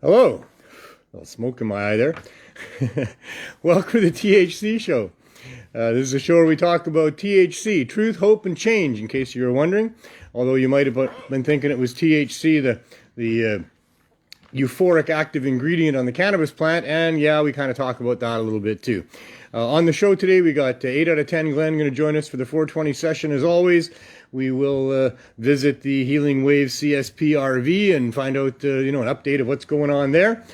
Hello. A little smoke in my eye there. Welcome to the THC show. This is a show where we talk about THC, truth, hope, and change, in case you were wondering. Although you might have been thinking it was THC, the euphoric active ingredient on the cannabis plant, and yeah, we kind of talk about that a little bit too. On the show today, we got 8 out of 10 Glenn going to join us for the 420 session as always. We will visit the Healing Wave CSP RV and find out, an update of what's going on there.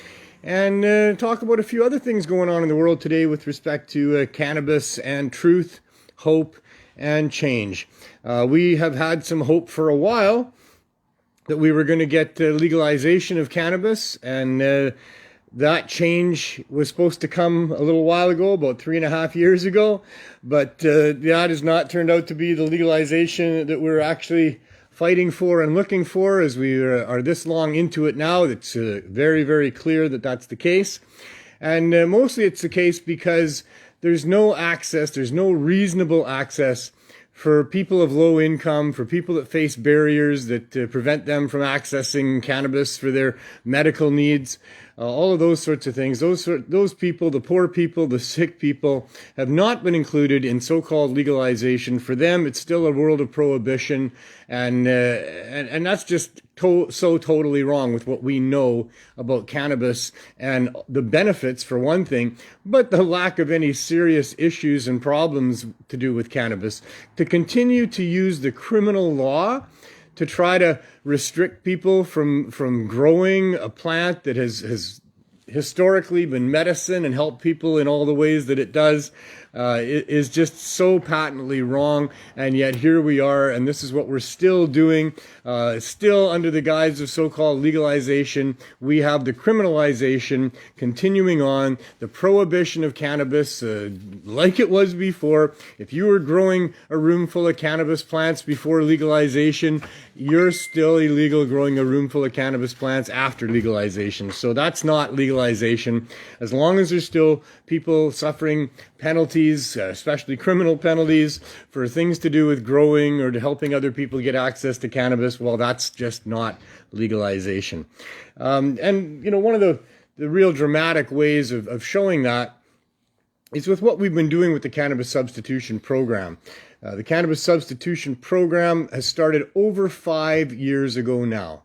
And talk about a few other things going on in the world today with respect to cannabis and truth, hope, and change. We have had some hope for a while that we were going to get legalization of cannabis, and that change was supposed to come a little while ago, about 3.5 years ago, but that has not turned out to be the legalization that we're actually fighting for and looking for. As we are this long into it now, it's very, very clear that that's the case. And mostly it's the case because there's no access, there's no reasonable access for people of low income, for people that face barriers that prevent them from accessing cannabis for their medical needs. All of those sorts of things. Those people, the poor people, the sick people, have not been included in so-called legalization. For them, it's still a world of prohibition, and that's just so totally wrong with what we know about cannabis and the benefits, for one thing, but the lack of any serious issues and problems to do with cannabis. To continue to use the criminal law to try to restrict people from growing a plant that has historically been medicine and helped people in all the ways that it does, is just so patently wrong. And yet here we are, and this is what we're still doing, still under the guise of so-called legalization. We have the criminalization continuing on, the prohibition of cannabis, like it was before. If you were growing a room full of cannabis plants before legalization, you're still illegal growing a room full of cannabis plants after legalization. So that's not legalization. As long as there's still people suffering penalties, especially criminal penalties, for things to do with growing or to helping other people get access to cannabis, well, that's just not legalization. One of the real dramatic ways of showing that is with what we've been doing with the Cannabis Substitution Program. The Cannabis Substitution Program has started over 5 years ago now.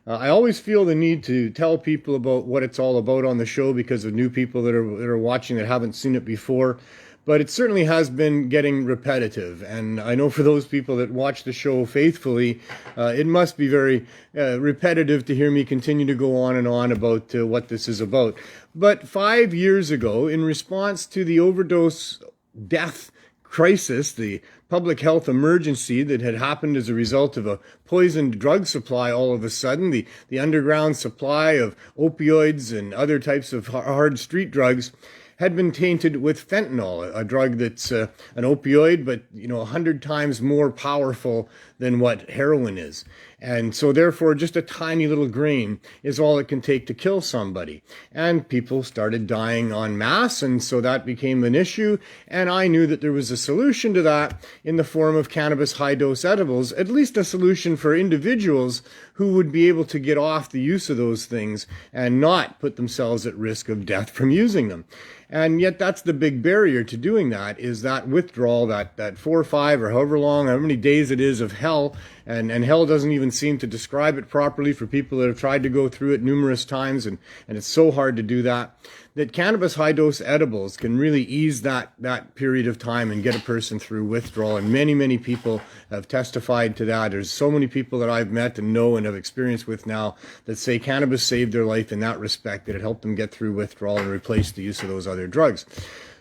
I always feel the need to tell people about what it's all about on the show because of new people that are watching that haven't seen it before. But it certainly has been getting repetitive. And I know for those people that watch the show faithfully, it must be very repetitive to hear me continue to go on and on about what this is about. But 5 years ago, in response to the overdose death crisis, the public health emergency that had happened as a result of a poisoned drug supply all of a sudden, the underground supply of opioids and other types of hard street drugs had been tainted with fentanyl, a drug that's an opioid, but 100 times more powerful than what heroin is. And so therefore, just a tiny little grain is all it can take to kill somebody. And people started dying en masse, and so that became an issue. And I knew that there was a solution to that in the form of cannabis high-dose edibles, at least a solution for individuals who would be able to get off the use of those things and not put themselves at risk of death from using them. And yet that's the big barrier to doing that, is that withdrawal, that 4 or 5 or however many days it is of hell. And hell doesn't even seem to describe it properly for people that have tried to go through it numerous times, and it's so hard to do that. That cannabis high-dose edibles can really ease that period of time and get a person through withdrawal. And many, many people have testified to that. There's so many people that I've met and know and have experience with now that say cannabis saved their life in that respect, that it helped them get through withdrawal and replace the use of those other drugs.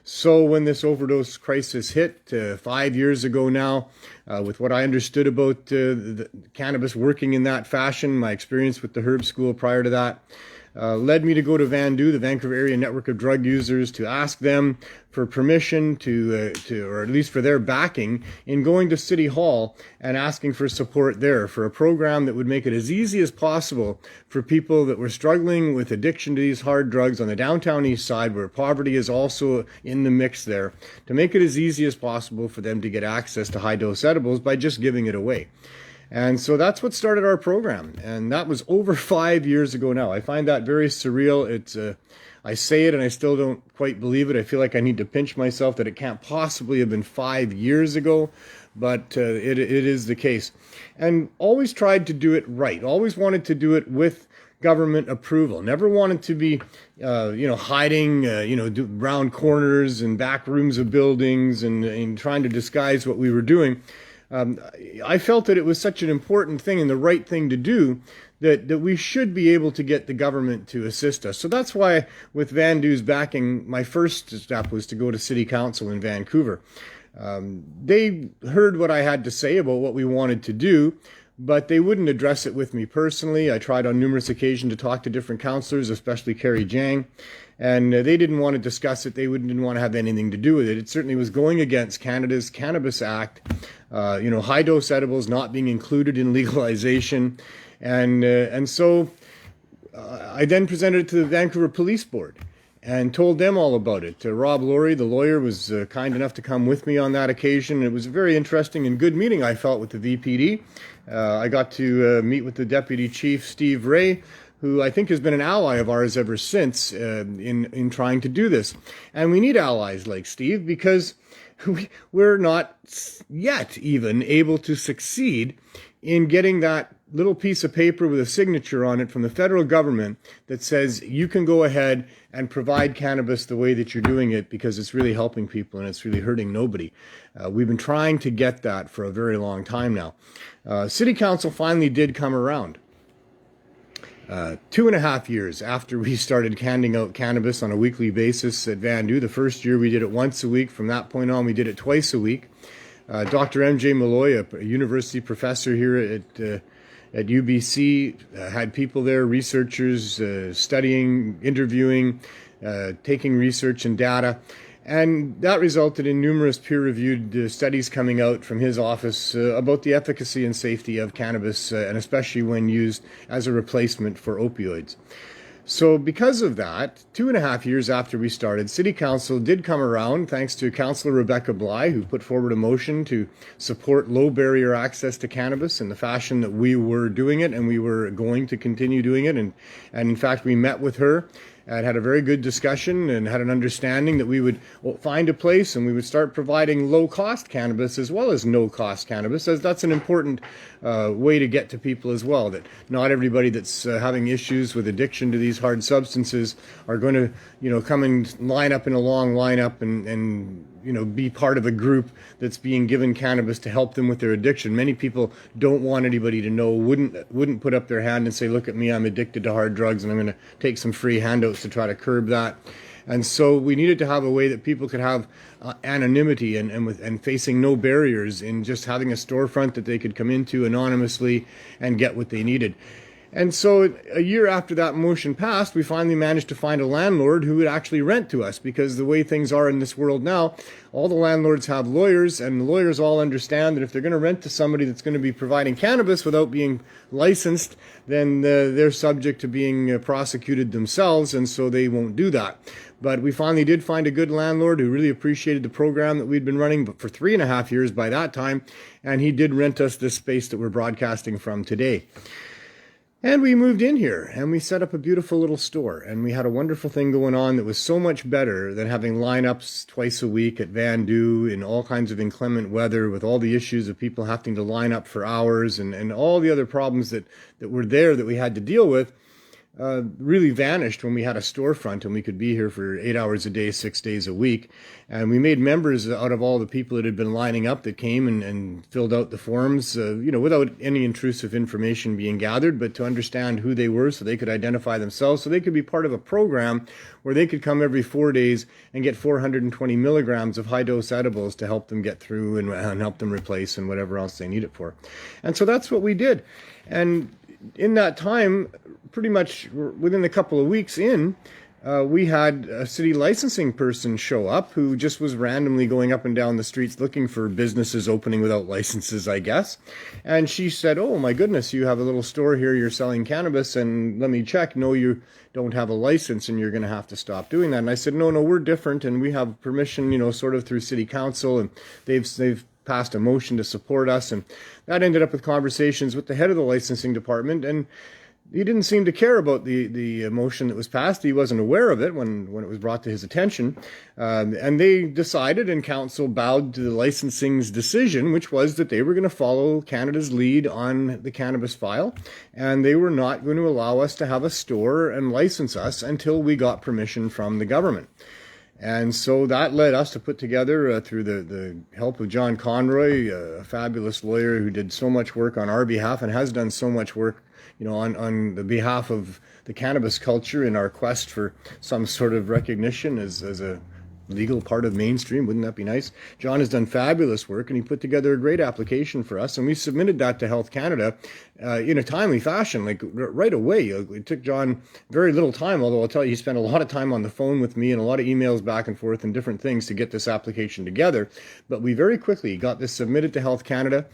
So when this overdose crisis hit 5 years ago now, with what I understood about the cannabis working in that fashion, my experience with the herb school prior to that, led me to go to VANDU, the Vancouver Area Network of Drug Users, to ask them for permission to or at least for their backing in going to City Hall and asking for support there for a program that would make it as easy as possible for people that were struggling with addiction to these hard drugs on the downtown east side, where poverty is also in the mix there, to make it as easy as possible for them to get access to high-dose edibles by just giving it away. And so that's what started our program. And that was over 5 years ago now. I find that very surreal. I say it and I still don't quite believe it. I feel like I need to pinch myself that it can't possibly have been 5 years ago, but it is the case. And always tried to do it right. Always wanted to do it with government approval. Never wanted to be, hiding, round corners and back rooms of buildings and trying to disguise what we were doing. I felt that it was such an important thing and the right thing to do that we should be able to get the government to assist us. So that's why with Vandu's backing, my first step was to go to City Council in Vancouver. They heard what I had to say about what we wanted to do, but they wouldn't address it with me personally. I tried on numerous occasions to talk to different councillors, especially Carrie Jang, and they didn't want to discuss it. They didn't want to have anything to do with it. It certainly was going against Canada's Cannabis Act, high-dose edibles not being included in legalization, and so I then presented it to the Vancouver Police Board and told them all about it. Rob Laurie, the lawyer, was kind enough to come with me on that occasion. It was a very interesting and good meeting, I felt, with the VPD. I got to meet with the Deputy Chief, Steve Ray, who I think has been an ally of ours ever since in trying to do this. And we need allies like Steve because we're not yet even able to succeed in getting that little piece of paper with a signature on it from the federal government that says you can go ahead and provide cannabis the way that you're doing it because it's really helping people and it's really hurting nobody. We've been trying to get that for a very long time now. City Council finally did come around. 2.5 years after we started handing out cannabis on a weekly basis at Vandu. The first year we did it once a week. From that point on, we did it twice a week. Dr. M.J. Malloy, a university professor here at UBC, had people there, researchers, studying, interviewing, taking research and data. And that resulted in numerous peer-reviewed studies coming out from his office about the efficacy and safety of cannabis, and especially when used as a replacement for opioids. So because of that, 2.5 years after we started, City Council did come around, thanks to Councillor Rebecca Bly, who put forward a motion to support low-barrier access to cannabis in the fashion that we were doing it, and we were going to continue doing it. And in fact, we met with her and had a very good discussion and had an understanding that we would find a place and we would start providing low-cost cannabis as well as no-cost cannabis, as that's an important way to get to people as well, that not everybody that's having issues with addiction to these hard substances are going to come and line up in a long lineup and be part of a group that's being given cannabis to help them with their addiction. Many people don't want anybody to know, wouldn't put up their hand and say, look at me, I'm addicted to hard drugs and I'm going to take some free handouts to try to curb that. And so we needed to have a way that people could have anonymity and facing no barriers in just having a storefront that they could come into anonymously and get what they needed. And so a year after that motion passed, we finally managed to find a landlord who would actually rent to us, because the way things are in this world now, all the landlords have lawyers, and the lawyers all understand that if they're going to rent to somebody that's going to be providing cannabis without being licensed, then they're subject to being prosecuted themselves, and so they won't do that. But we finally did find a good landlord who really appreciated the program that we'd been running for 3.5 years by that time, and he did rent us this space that we're broadcasting from today. And we moved in here and we set up a beautiful little store, and we had a wonderful thing going on that was so much better than having lineups twice a week at Vandu in all kinds of inclement weather, with all the issues of people having to line up for hours and all the other problems that were there that we had to deal with. Really vanished when we had a storefront and we could be here for 8 hours a day, 6 days a week. And we made members out of all the people that had been lining up that came and filled out the forms, without any intrusive information being gathered, but to understand who they were so they could identify themselves, so they could be part of a program where they could come every 4 days and get 420 milligrams of high-dose edibles to help them get through and help them replace and whatever else they need it for. And so that's what we did. And in that time, pretty much within a couple of weeks we had a city licensing person show up who just was randomly going up and down the streets looking for businesses opening without licenses, I guess. And she said, oh my goodness, you have a little store here, you're selling cannabis, and let me check. No, you don't have a license and you're going to have to stop doing that. And I said, no, we're different, and we have permission, sort of through city council, and they've passed a motion to support us, and that ended up with conversations with the head of the licensing department, and he didn't seem to care about the motion that was passed. He wasn't aware of it when it was brought to his attention. And they decided, and council bowed to the licensing's decision, which was that they were going to follow Canada's lead on the cannabis file, and they were not going to allow us to have a store and license us until we got permission from the government. And so that led us to put together, through the help of John Conroy, a fabulous lawyer who did so much work on our behalf and has done so much work, on the behalf of the cannabis culture in our quest for some sort of recognition as a legal part of mainstream. Wouldn't that be nice? John has done fabulous work, and he put together a great application for us, and we submitted that to Health Canada in a timely fashion, like right away. It took John very little time, although I'll tell you, he spent a lot of time on the phone with me and a lot of emails back and forth and different things to get this application together. But we very quickly got this submitted to Health Canada.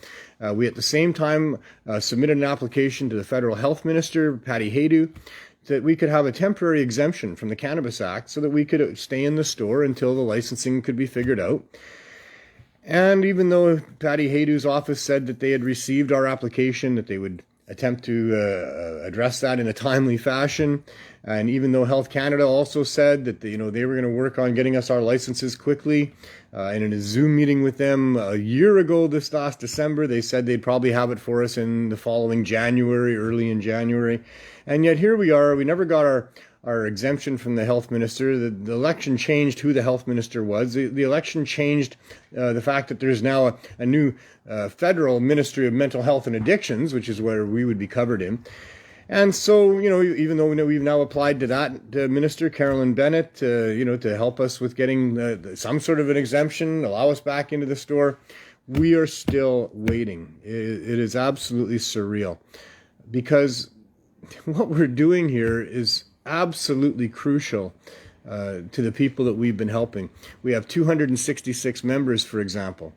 We at the same time submitted an application to the Federal Health Minister, Patty Haydu, that we could have a temporary exemption from the Cannabis Act so that we could stay in the store until the licensing could be figured out. And even though Patty Haydu's office said that they had received our application, that they would attempt to address that in a timely fashion, and even though Health Canada also said that they were going to work on getting us our licenses quickly, and in a Zoom meeting with them a year ago this last December, they said they'd probably have it for us in the following January, early in January. And yet here we are. We never got our exemption from the health minister. The election changed who the health minister was. The election changed the fact that there's now a new federal Ministry of Mental Health and Addictions, which is where we would be covered in. And so, even though we've now applied to that minister, Carolyn Bennett, to help us with getting some sort of an exemption, allow us back into the store, we are still waiting. It is absolutely surreal, because what we're doing here is absolutely crucial to the people that we've been helping. We have 266 members, for example.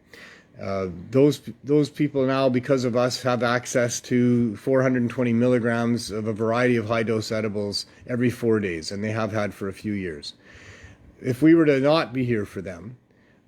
Those people now, because of us, have access to 420 milligrams of a variety of high-dose edibles every 4 days, and they have had for a few years. If we were to not be here for them,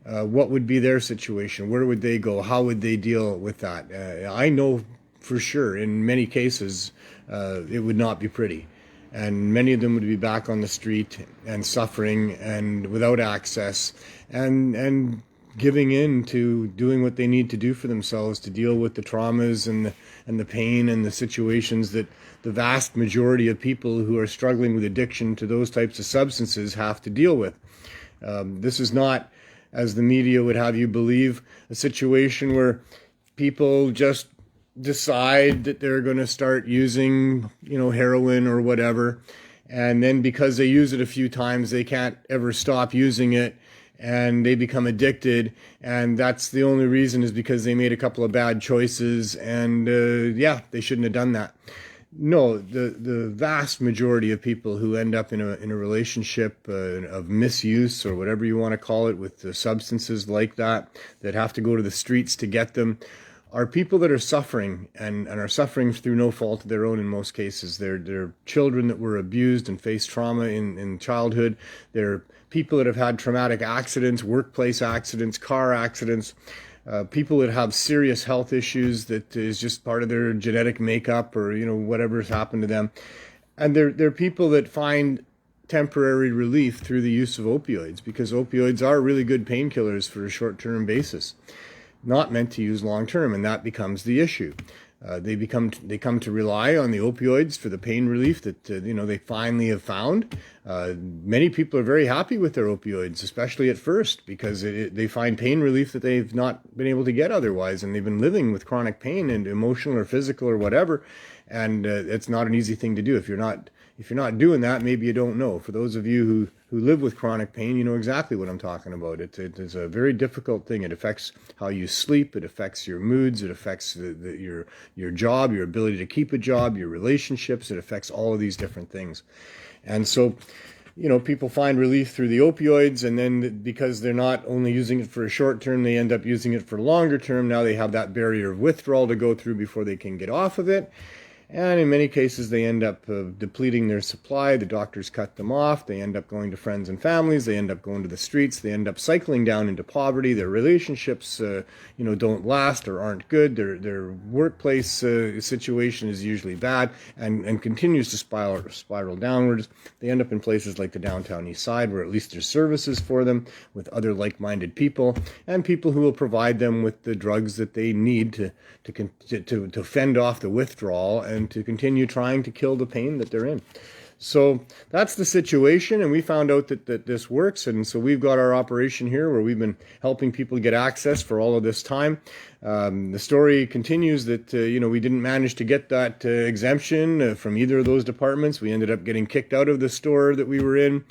what would be their situation? Where would they go? How would they deal with that? I know for sure, in many cases, it would not be pretty. And many of them would be back on the street and suffering and without access and giving in to doing what they need to do for themselves to deal with the traumas and the pain and the situations that the vast majority of people who are struggling with addiction to those types of substances have to deal with. This is not, as the media would have you believe, a situation where people just decide that they're going to start using, heroin or whatever, and then because they use it a few times, they can't ever stop using it, and they become addicted, and that's the only reason is because they made a couple of bad choices, and they shouldn't have done that. No, the vast majority of people who end up in a relationship of misuse or whatever you want to call it with substances like that have to go to the streets to get them, are people that are suffering and are suffering through no fault of their own in most cases. They're children that were abused and faced trauma in childhood. They're people that have had traumatic accidents, workplace accidents, car accidents, people that have serious health issues that is just part of their genetic makeup or, whatever's happened to them. And they're people that find temporary relief through the use of opioids, because opioids are really good painkillers for a short-term basis, not meant to use long-term, and that becomes the issue. They come to rely on the opioids for the pain relief that they finally have found. Many people are very happy with their opioids, especially at first, because they find pain relief that they've not been able to get otherwise, and they've been living with chronic pain, and emotional or physical or whatever, and it's not an easy thing to do. If you're not doing that, maybe you don't know. For those of you who live with chronic pain, you know exactly what I'm talking about. It is a very difficult thing. It affects how you sleep. It affects your moods. It affects your job, your ability to keep a job, your relationships. It affects all of these different things. And so, people find relief through the opioids, and then because they're not only using it for a short term, they end up using it for longer term. Now they have that barrier of withdrawal to go through before they can get off of it. And in many cases, they end up depleting their supply. The doctors cut them off. They end up going to friends and families. They end up going to the streets. They end up cycling down into poverty. Their relationships, don't last or aren't good. Their workplace situation is usually bad and continues to spiral downwards. They end up in places like the downtown east side, where at least there's services for them with other like-minded people and people who will provide them with the drugs that they need to fend off the withdrawal and to continue trying to kill the pain that they're in. So that's the situation, and we found out that this works, and so we've got our operation here where we've been helping people get access for all of this time. The story continues that, we didn't manage to get that exemption from either of those departments. We ended up getting kicked out of the store that we were in.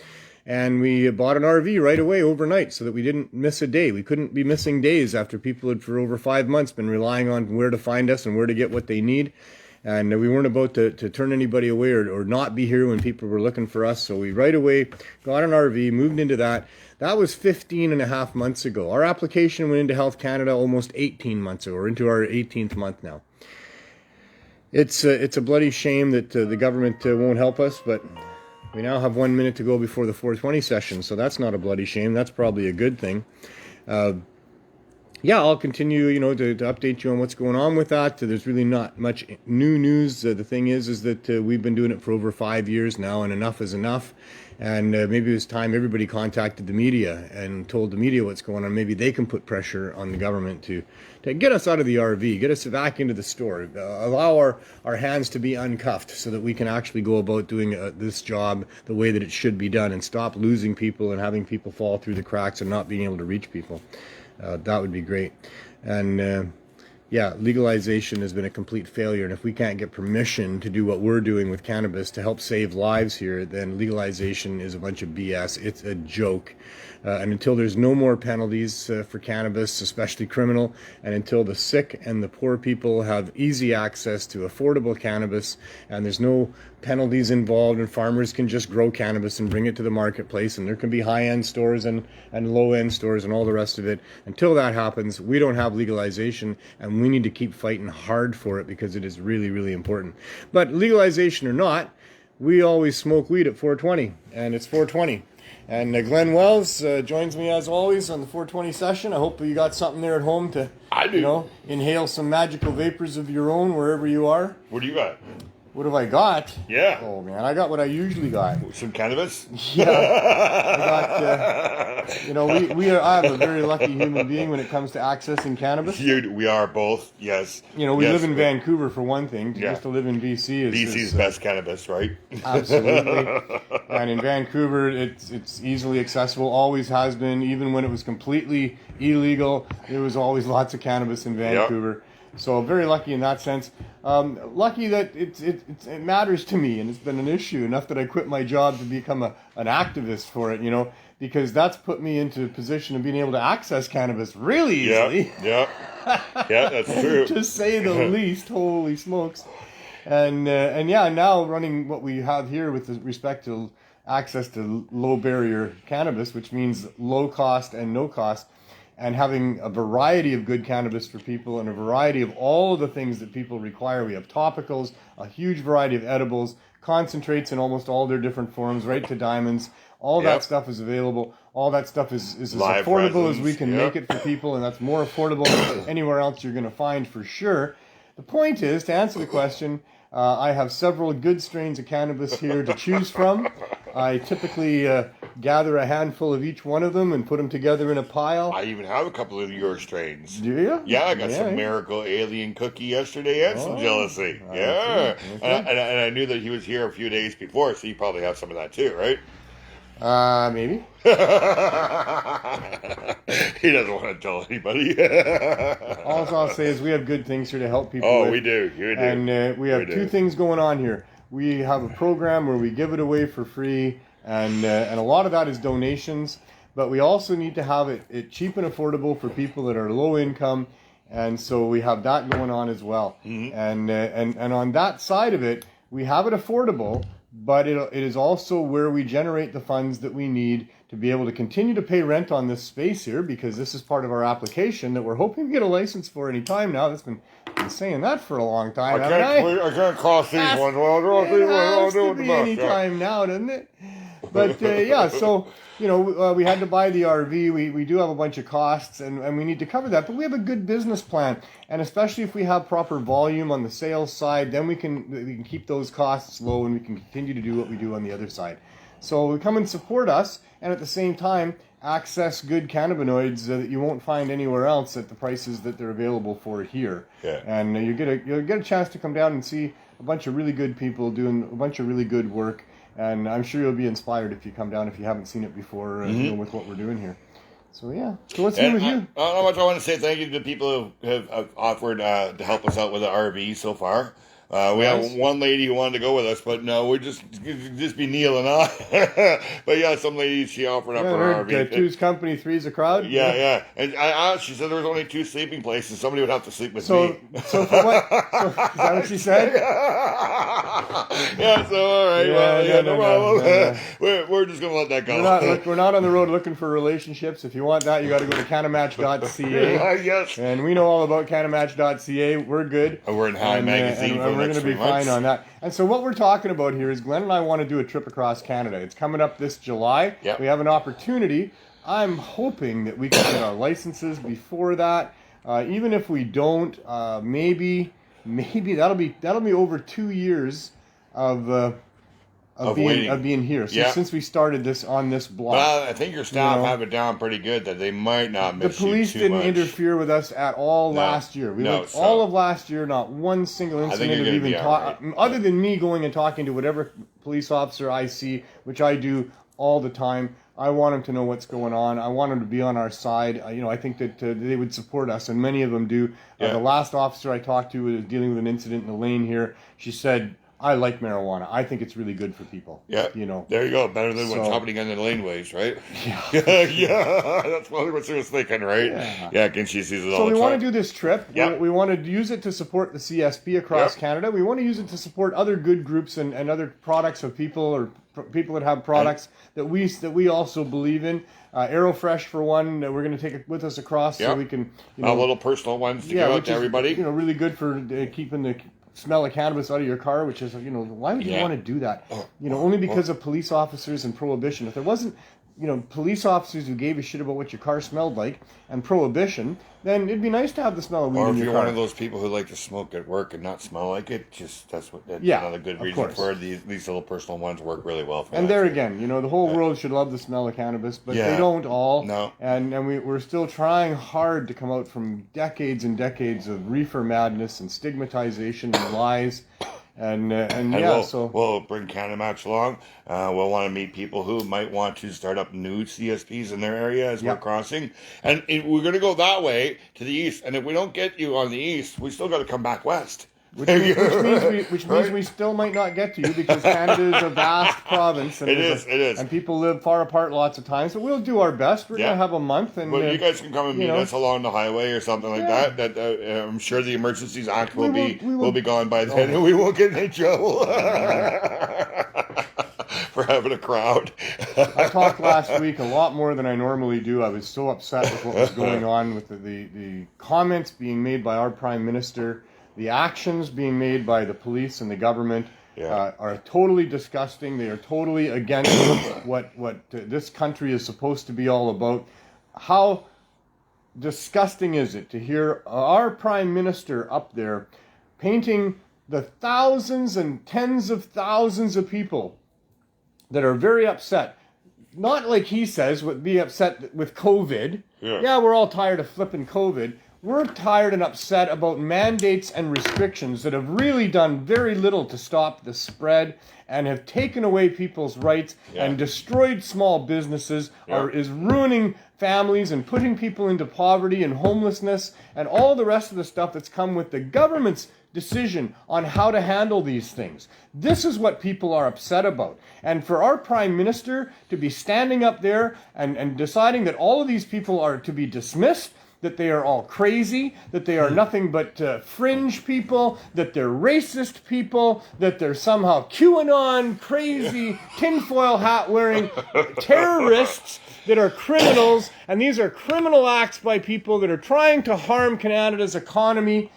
And we bought an RV right away overnight so that we didn't miss a day. We couldn't be missing days after people had for over 5 months been relying on where to find us and where to get what they need. And we weren't about to turn anybody away or not be here when people were looking for us. So we right away got an RV, moved into that. That was 15 and a half months ago. Our application went into Health Canada almost 18 months ago. We're into our 18th month now. It's a bloody shame that the government won't help us, but we now have 1 minute to go before the 420 session, so that's not a bloody shame. That's probably a good thing. I'll continue, to update you on what's going on with that. There's really not much new news. The thing is that we've been doing it for over 5 years now, and enough is enough. And maybe it was time everybody contacted the media and told the media what's going on. Maybe they can put pressure on the government to get us out of the RV, get us back into the store, allow our hands to be uncuffed so that we can actually go about doing this job the way that it should be done and stop losing people and having people fall through the cracks and not being able to reach people. That would be great. And legalization has been a complete failure. And if we can't get permission to do what we're doing with cannabis to help save lives here, then legalization is a bunch of BS. It's a joke. And until there's no more penalties for cannabis, especially criminal, and until the sick and the poor people have easy access to affordable cannabis, and there's no penalties involved, and farmers can just grow cannabis and bring it to the marketplace, and there can be high-end stores and low-end stores and all the rest of it. Until that happens, we don't have legalization, and we need to keep fighting hard for it because it is really, really important. But legalization or not, we always smoke weed at 420, and it's 420. And Glenn Wells joins me as always on the 420 session. I hope you got something there at home to, inhale some magical vapors of your own wherever you are. What do you got? What have I got? Yeah. Oh, man, I got what I usually got. Some cannabis? Yeah. I got, I'm a very lucky human being when it comes to accessing cannabis. We are both, yes. We live in Vancouver for one thing. Just to live in BC is... BC's best cannabis, right? Absolutely. And in Vancouver, it's easily accessible, always has been. Even when it was completely illegal, there was always lots of cannabis in Vancouver. Yep. So very lucky in that sense. Lucky that it matters to me, and it's been an issue enough that I quit my job to become an activist for it, because that's put me into a position of being able to access cannabis really easily. Yeah, that's true. To say the least, holy smokes. And now running what we have here with respect to access to low barrier cannabis, which means low cost and no cost, and having a variety of good cannabis for people and a variety of all of the things that people require. We have topicals, a huge variety of edibles, concentrates in almost all their different forms, right to diamonds. All that stuff is available. All that stuff is as affordable as we can make it for people, and that's more affordable than anywhere else you're going to find for sure. The point is, to answer the question, I have several good strains of cannabis here to choose from. I typically gather a handful of each one of them and put them together in a pile. I even have a couple of your strains. Do you? Yeah, I got some Miracle Alien Cookie yesterday and some Jealousy. Yeah. Okay. And I knew that he was here a few days before, so you probably have some of that too, right? Maybe. He doesn't want to tell anybody. All I'll say is we have good things here to help people. Oh, with. We do. And we have two things going on here. We have a program where we give it away for free, and a lot of that is donations. But we also need to have it cheap and affordable for people that are low income, and so we have that going on as well. Mm-hmm. And on that side of it, we have it affordable. But it is also where we generate the funds that we need to be able to continue to pay rent on this space here, because this is part of our application that we're hoping to get a license for any time now. That's been saying that for a long time, haven't I? I can't cross these ones. It has to be any time now, doesn't it? But yeah, so we had to buy the RV. We do have a bunch of costs, and we need to cover that. But we have a good business plan, and especially if we have proper volume on the sales side, then we can keep those costs low, and we can continue to do what we do on the other side. So come and support us, and at the same time access good cannabinoids that you won't find anywhere else at the prices that they're available for here. Yeah. And you'll get a chance to come down and see a bunch of really good people doing a bunch of really good work. And I'm sure you'll be inspired if you come down if you haven't seen it before with what we're doing here. So yeah. So what's new with you? Not much. I want to say thank you to the people who have offered to help us out with the RV so far. We have one lady who wanted to go with us, but no, we're just be Neil and I. But yeah, some lady, she offered up her RV. Two's company, three's a crowd. Yeah. And I asked, she said there was only 2 sleeping places. Somebody would have to sleep with me. So for what? Is that what she said? Yeah, so all right. No problem. We're just going to let that go. We're not on the road looking for relationships. If you want that, you got to go to CannaMatch.ca. Yes. And we know all about CannaMatch.ca. We're good. We're in High Magazine for we're going to be fine on that. And so what we're talking about here is Glenn and I want to do a trip across Canada. It's coming up this July. Yep. We have an opportunity. I'm hoping that we can get our licenses before that. Even if we don't, maybe that'll be over 2 years of being here. So since we started this on this block. Well, I think your staff have it down pretty good that they might not miss you too much. The police didn't interfere with us at all last year. We went all of last year, not one single incident of even other than me going and talking to whatever police officer I see, which I do all the time. I want them to know what's going on. I want them to be on our side. I think that they would support us, and many of them do. The last officer I talked to was dealing with an incident in the lane here. She said, I like marijuana. I think it's really good for people. Yeah. There you go. Better than what's happening in the laneways, right? Yeah. Yeah. That's probably what she was thinking, right? Yeah. And she sees it all the time. So we want to do this trip. Yep. We want to use it to support the CSP across Canada. We want to use it to support other good groups and other products of people or people that have products that we also believe in. Aerofresh for one, we're going to take it with us across so we can, little personal ones to give out to everybody. Really good for keeping the smell of cannabis out of your car, which is, why would you want to do that? Only because of police officers and prohibition. If there wasn't, police officers who gave a shit about what your car smelled like and prohibition, then it'd be nice to have the smell of weed in your car. Or if you're one of those people who like to smoke at work and not smell like it, that's another good reason for these little personal ones work really well for and there again, the whole world should love the smell of cannabis, but they don't all. No. And we're still trying hard to come out from decades and decades of reefer madness and stigmatization and lies. We'll bring CannaMatch along. We'll want to meet people who might want to start up new CSPs in their area as we're crossing. And we're going to go that way to the east. And if we don't get you on the east, we still got to come back west. Which means we still might not get to you because Canada is a vast province. And it is. And people live far apart lots of times. So we'll do our best. We're going to have a month. Well, you guys can come and meet us along the highway or something like that. I'm sure the Emergencies Act will be gone by then, and we won't get in trouble for having a crowd. I talked last week a lot more than I normally do. I was so upset with what was going on with the comments being made by our Prime Minister. The actions being made by the police and the government are totally disgusting. They are totally against what this country is supposed to be all about. How disgusting is it to hear our Prime Minister up there painting the thousands and tens of thousands of people that are very upset. Not like he says, would be upset with COVID. Yeah, we're all tired of flipping COVID. We're tired and upset about mandates and restrictions that have really done very little to stop the spread and have taken away people's rights and destroyed small businesses, is ruining families and putting people into poverty and homelessness and all the rest of the stuff that's come with the government's decision on how to handle these things. This is what people are upset about. And for our Prime Minister to be standing up there and deciding that all of these people are to be dismissed that they are all crazy, that they are nothing but fringe people, that they're racist people, that they're somehow QAnon, crazy, tinfoil hat wearing terrorists that are criminals, and these are criminal acts by people that are trying to harm Canada's economy.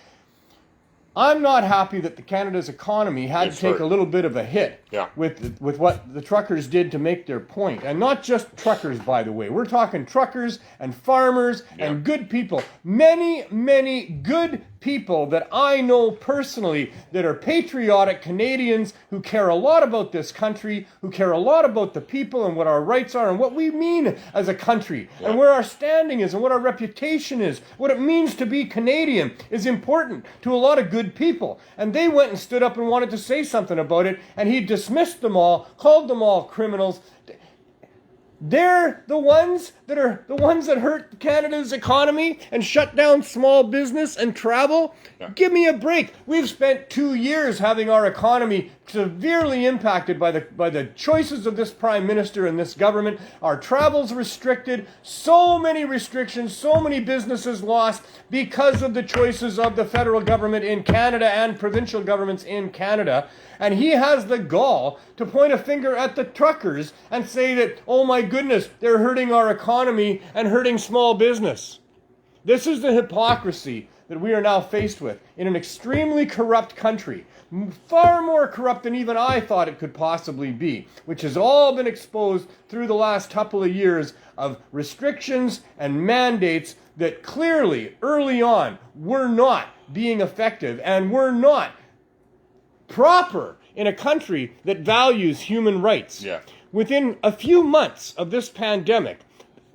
I'm not happy that the Canada's economy had to take a little bit of a hit with what the truckers did to make their point. And not just truckers, by the way. We're talking truckers and farmers and good people. Many, many good people that I know personally that are patriotic Canadians who care a lot about this country, who care a lot about the people and what our rights are and what we mean as a country and where our standing is and what our reputation is. What it means to be Canadian is important to a lot of good people. And they went and stood up and wanted to say something about it, and he dismissed them all, called them all criminals. They're the ones that hurt Canada's economy and shut down small business and travel. Give me a break. We've spent 2 years having our economy severely impacted by the choices of this Prime Minister and this government. Our travel's restricted. So many restrictions, so many businesses lost because of the choices of the federal government in Canada and provincial governments in Canada. And he has the gall to point a finger at the truckers and say that, oh my goodness, they're hurting our economy and hurting small business. This is the hypocrisy that we are now faced with in an extremely corrupt country, far more corrupt than even I thought it could possibly be, which has all been exposed through the last couple of years of restrictions and mandates that clearly, early on, were not being effective and were not proper in a country that values human rights. Within a few months of this pandemic,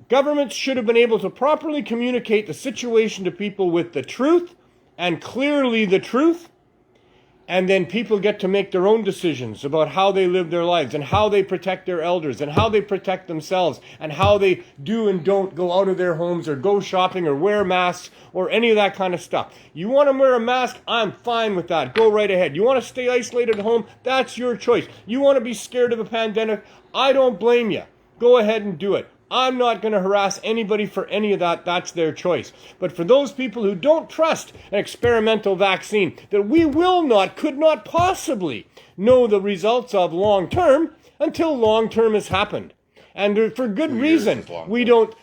governments should have been able to properly communicate the situation to people with the truth and clearly the truth. And then people get to make their own decisions about how they live their lives and how they protect their elders and how they protect themselves and how they do and don't go out of their homes or go shopping or wear masks or any of that kind of stuff. You want to wear a mask? I'm fine with that. Go right ahead. You want to stay isolated at home? That's your choice. You want to be scared of a pandemic? I don't blame you. Go ahead and do it. I'm not going to harass anybody for any of that. That's their choice. But for those people who don't trust an experimental vaccine that we could not possibly know the results of long term until long term has happened. And for good reason, we don't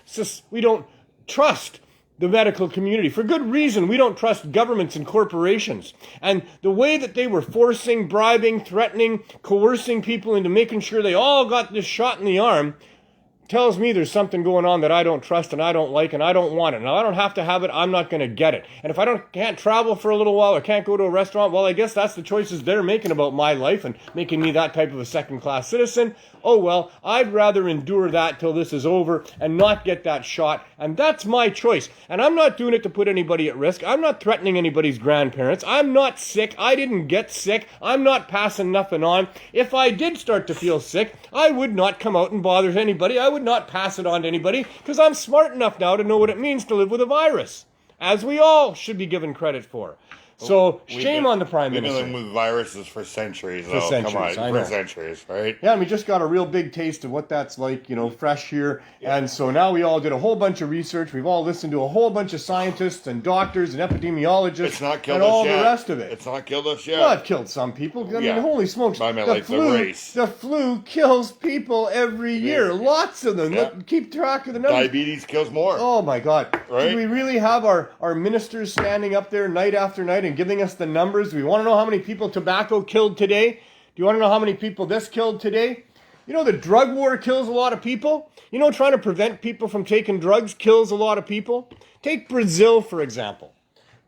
trust the medical community. For good reason, we don't trust governments and corporations. And the way that they were forcing, bribing, threatening, coercing people into making sure they all got this shot in the arm tells me there's something going on that I don't trust and I don't like and I don't want it. Now, I don't have to have it. I'm not going to get it. And if I can't travel for a little while or can't go to a restaurant, well, I guess that's the choices they're making about my life and making me that type of a second-class citizen. Oh, well, I'd rather endure that till this is over and not get that shot. And that's my choice. And I'm not doing it to put anybody at risk. I'm not threatening anybody's grandparents. I'm not sick. I didn't get sick. I'm not passing nothing on. If I did start to feel sick, I would not come out and bother anybody. I would not pass it on to anybody because I'm smart enough now to know what it means to live with a virus, as we all should be given credit for. So shame on the Prime Minister. We've been living with viruses for centuries. For Centuries, right? Yeah, and we just got a real big taste of what that's like, fresh here. Yeah. And so now we all did a whole bunch of research. We've all listened to a whole bunch of scientists and doctors and epidemiologists. It's not killed and us all yet. The rest of it. It's not killed us yet. Well, it killed some people. I mean, holy smokes. I mean, the race. The flu kills people every year. Lots of them. Yeah. Keep track of the numbers. Diabetes kills more. Oh, my God. Right? Do we really have our ministers standing up there night after night and giving us the numbers? Do we want to know how many people tobacco killed today? Do you want to know how many people this killed today? The drug war kills a lot of people. Trying to prevent people from taking drugs kills a lot of people. Take Brazil, for example.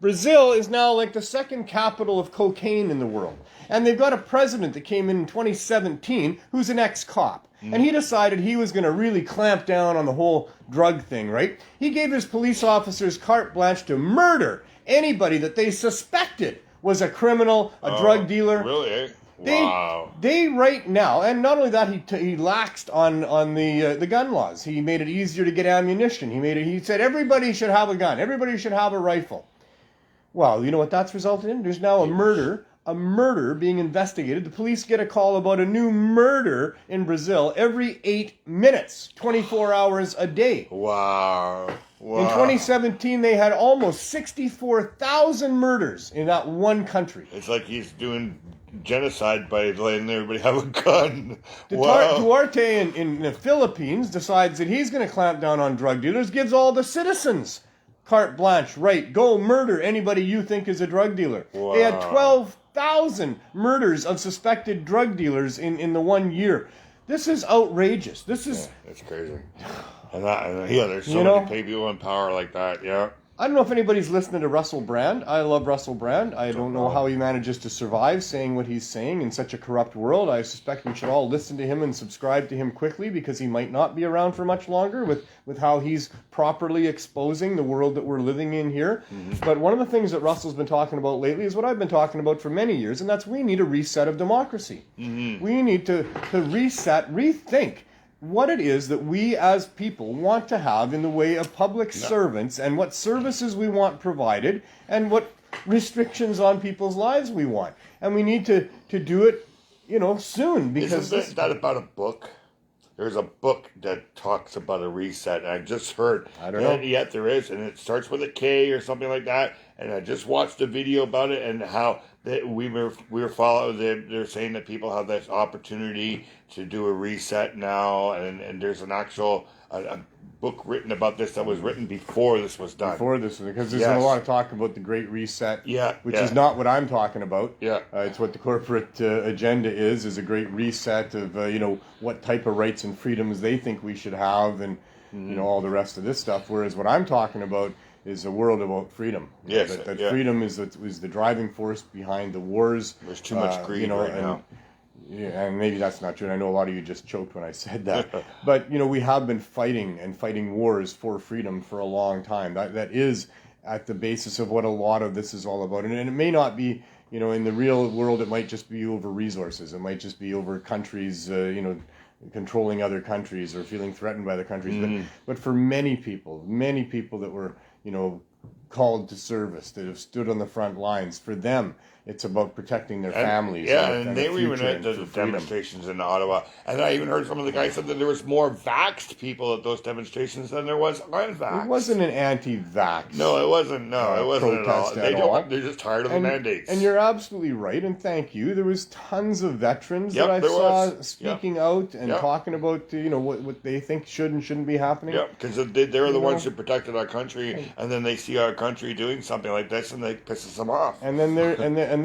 Brazil is now like the second capital of cocaine in the world. And they've got a president that came in 2017 who's an ex-cop. And he decided he was going to really clamp down on the whole drug thing, right? He gave his police officers carte blanche to murder anybody that they suspected was a criminal, a drug dealer. Really? Wow. They right now, and not only that, he laxed on the gun laws. He made it easier to get ammunition. He said everybody should have a gun. Everybody should have a rifle. Well, you know what that's resulted in? There's now a murder a murder being investigated. The police get a call about a new murder in Brazil every 8 minutes, 24 hours a day. Wow. In 2017, they had almost 64,000 murders in that one country. It's like he's doing genocide by letting everybody have a gun. Wow. Duarte in the Philippines decides that he's going to clamp down on drug dealers, gives all the citizens carte blanche, right, go murder anybody you think is a drug dealer. Wow. They had 12,000 murders of suspected drug dealers in the 1 year. This is outrageous. This is... Yeah, it's crazy. And there's so many people in power like that, yeah. I don't know if anybody's listening to Russell Brand. I love Russell Brand. I don't know how he manages to survive saying what he's saying in such a corrupt world. I suspect we should all listen to him and subscribe to him quickly because he might not be around for much longer with how he's properly exposing the world that we're living in here. Mm-hmm. But one of the things that Russell's been talking about lately is what I've been talking about for many years, and that's we need a reset of democracy. Mm-hmm. We need to reset, rethink what it is that we as people want to have in the way of public servants and what services we want provided and what restrictions on people's lives we want. And we need to do it, soon. Because Isn't that about a book? There's a book that talks about a reset. I just heard. I don't know. Yet there is, and it starts with a K or something like that. And I just watched a video about it and how that we were following. They're saying that people have this opportunity to do a reset now, and there's an actual a book written about this that was written before this was done. Because there's a lot of talk about the Great Reset, which is not what I'm talking about. Yeah, it's what the corporate agenda is a Great Reset of what type of rights and freedoms they think we should have, and all the rest of this stuff. Whereas what I'm talking about is a world about freedom. Yes, that freedom is the driving force behind the wars. There's too much greed right now. Yeah, and maybe that's not true. And I know a lot of you just choked when I said that. But, we have been fighting wars for freedom for a long time. That is at the basis of what a lot of this is all about. And it may not be, in the real world, it might just be over resources. It might just be over countries, controlling other countries or feeling threatened by other countries. But for many people that were, called to service, that have stood on the front lines, for them, it's about protecting their families. And they were even at the demonstrations in Ottawa. And I even heard some of the guys said that there was more vaxxed people at those demonstrations than there was unvaxxed. It wasn't an anti-vax. No, it wasn't. No, it wasn't at all. They're just tired of the mandates. And you're absolutely right, and thank you. There was tons of veterans that I saw speaking out and talking about what they think should and shouldn't be happening. Yeah, because they're the ones who protected our country, and then they see our country doing something like this, and they pisses them off. And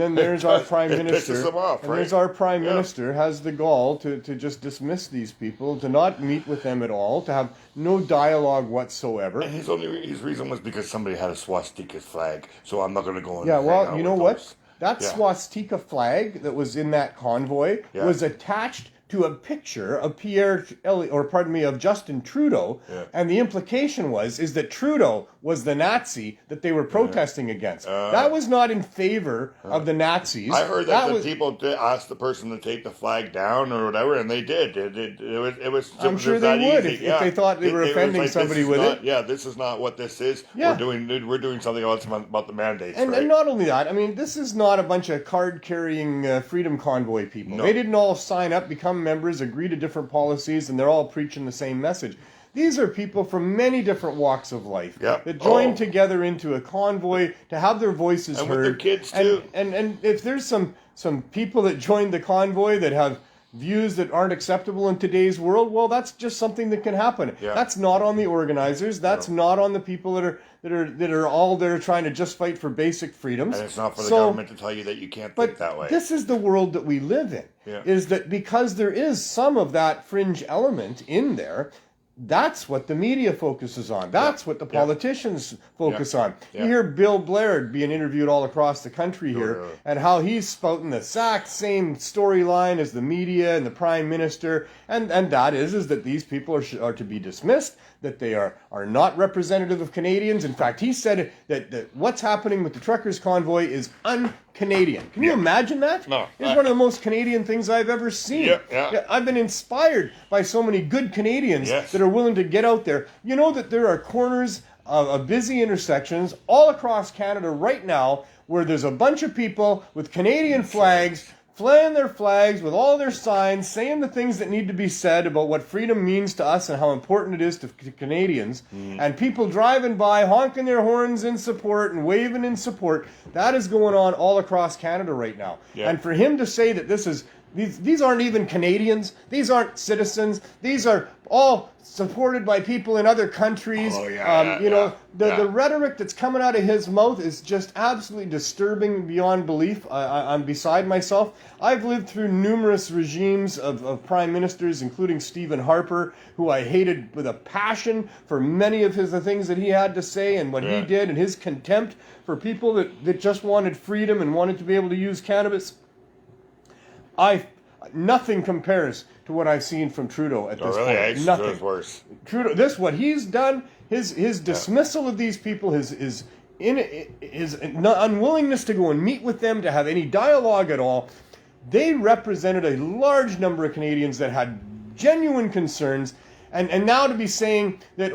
then there's our prime minister. Pisses them off, and there's our prime minister has the gall to just dismiss these people, to not meet with them at all, to have no dialogue whatsoever. And his reason was because somebody had a swastika flag, so I'm not going to go in. Yeah, well, you know what? That swastika flag that was in that convoy was attached to a picture of of Justin Trudeau, and the implication is that Trudeau was the Nazi that they were protesting against. That was not in favor of the Nazis. I heard that the people asked the person to take the flag down or whatever, and they did. It was. I'm sure they would if they thought they were offending somebody with it. Yeah, this is not what this is. Yeah. We're doing something else about the mandates. And not only that, I mean, this is not a bunch of card-carrying Freedom Convoy people. No. They didn't all sign up, become members, agree to different policies, and they're all preaching the same message. These are people from many different walks of life that join together into a convoy to have their voices heard. And with their kids, too. And if there's some people that joined the convoy that have views that aren't acceptable in today's world, well, that's just something that can happen. Yeah. That's not on the organizers. That's not on the people that are all there trying to just fight for basic freedoms. And it's not for the government to tell you that you can't think that way. This is the world that we live in. Yeah. Is that because there is some of that fringe element in there, that's what the media focuses on. That's what the politicians focus on. You hear Bill Blair being interviewed all across the country here, and how he's spouting the exact same storyline as the media and the Prime Minister, and that is that these people are to be dismissed, that they are not representative of Canadians. In fact, he said that what's happening with the truckers' convoy is un-Canadian. Can you imagine that? No. It's one of the most Canadian things I've ever seen. I've been inspired by so many good Canadians that are willing to get out there. You know that there are corners of busy intersections all across Canada right now where there's a bunch of people with Canadian flags, flying their flags with all their signs, saying the things that need to be said about what freedom means to us and how important it is to Canadians, and people driving by honking their horns in support and waving in support. That is going on all across Canada right now. Yeah. And for him to say that these aren't even Canadians, these aren't citizens, these are all supported by people in other countries. The rhetoric that's coming out of his mouth is just absolutely disturbing beyond belief. I'm beside myself. I've lived through numerous regimes of prime ministers, including Stephen Harper, who I hated with a passion for many of the things that he had to say and what he did, and his contempt for people that just wanted freedom and wanted to be able to use cannabis. Nothing compares to what I've seen from Trudeau at this point. Nothing. Worse. Trudeau, what he's done, his dismissal of these people, his unwillingness to go and meet with them, to have any dialogue at all. They represented a large number of Canadians that had genuine concerns, and now to be saying that,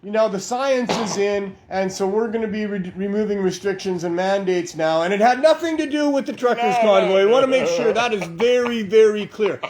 the science is in, and so we're going to be removing restrictions and mandates now, and it had nothing to do with the truckers' convoy. I want to make sure that is very, very clear.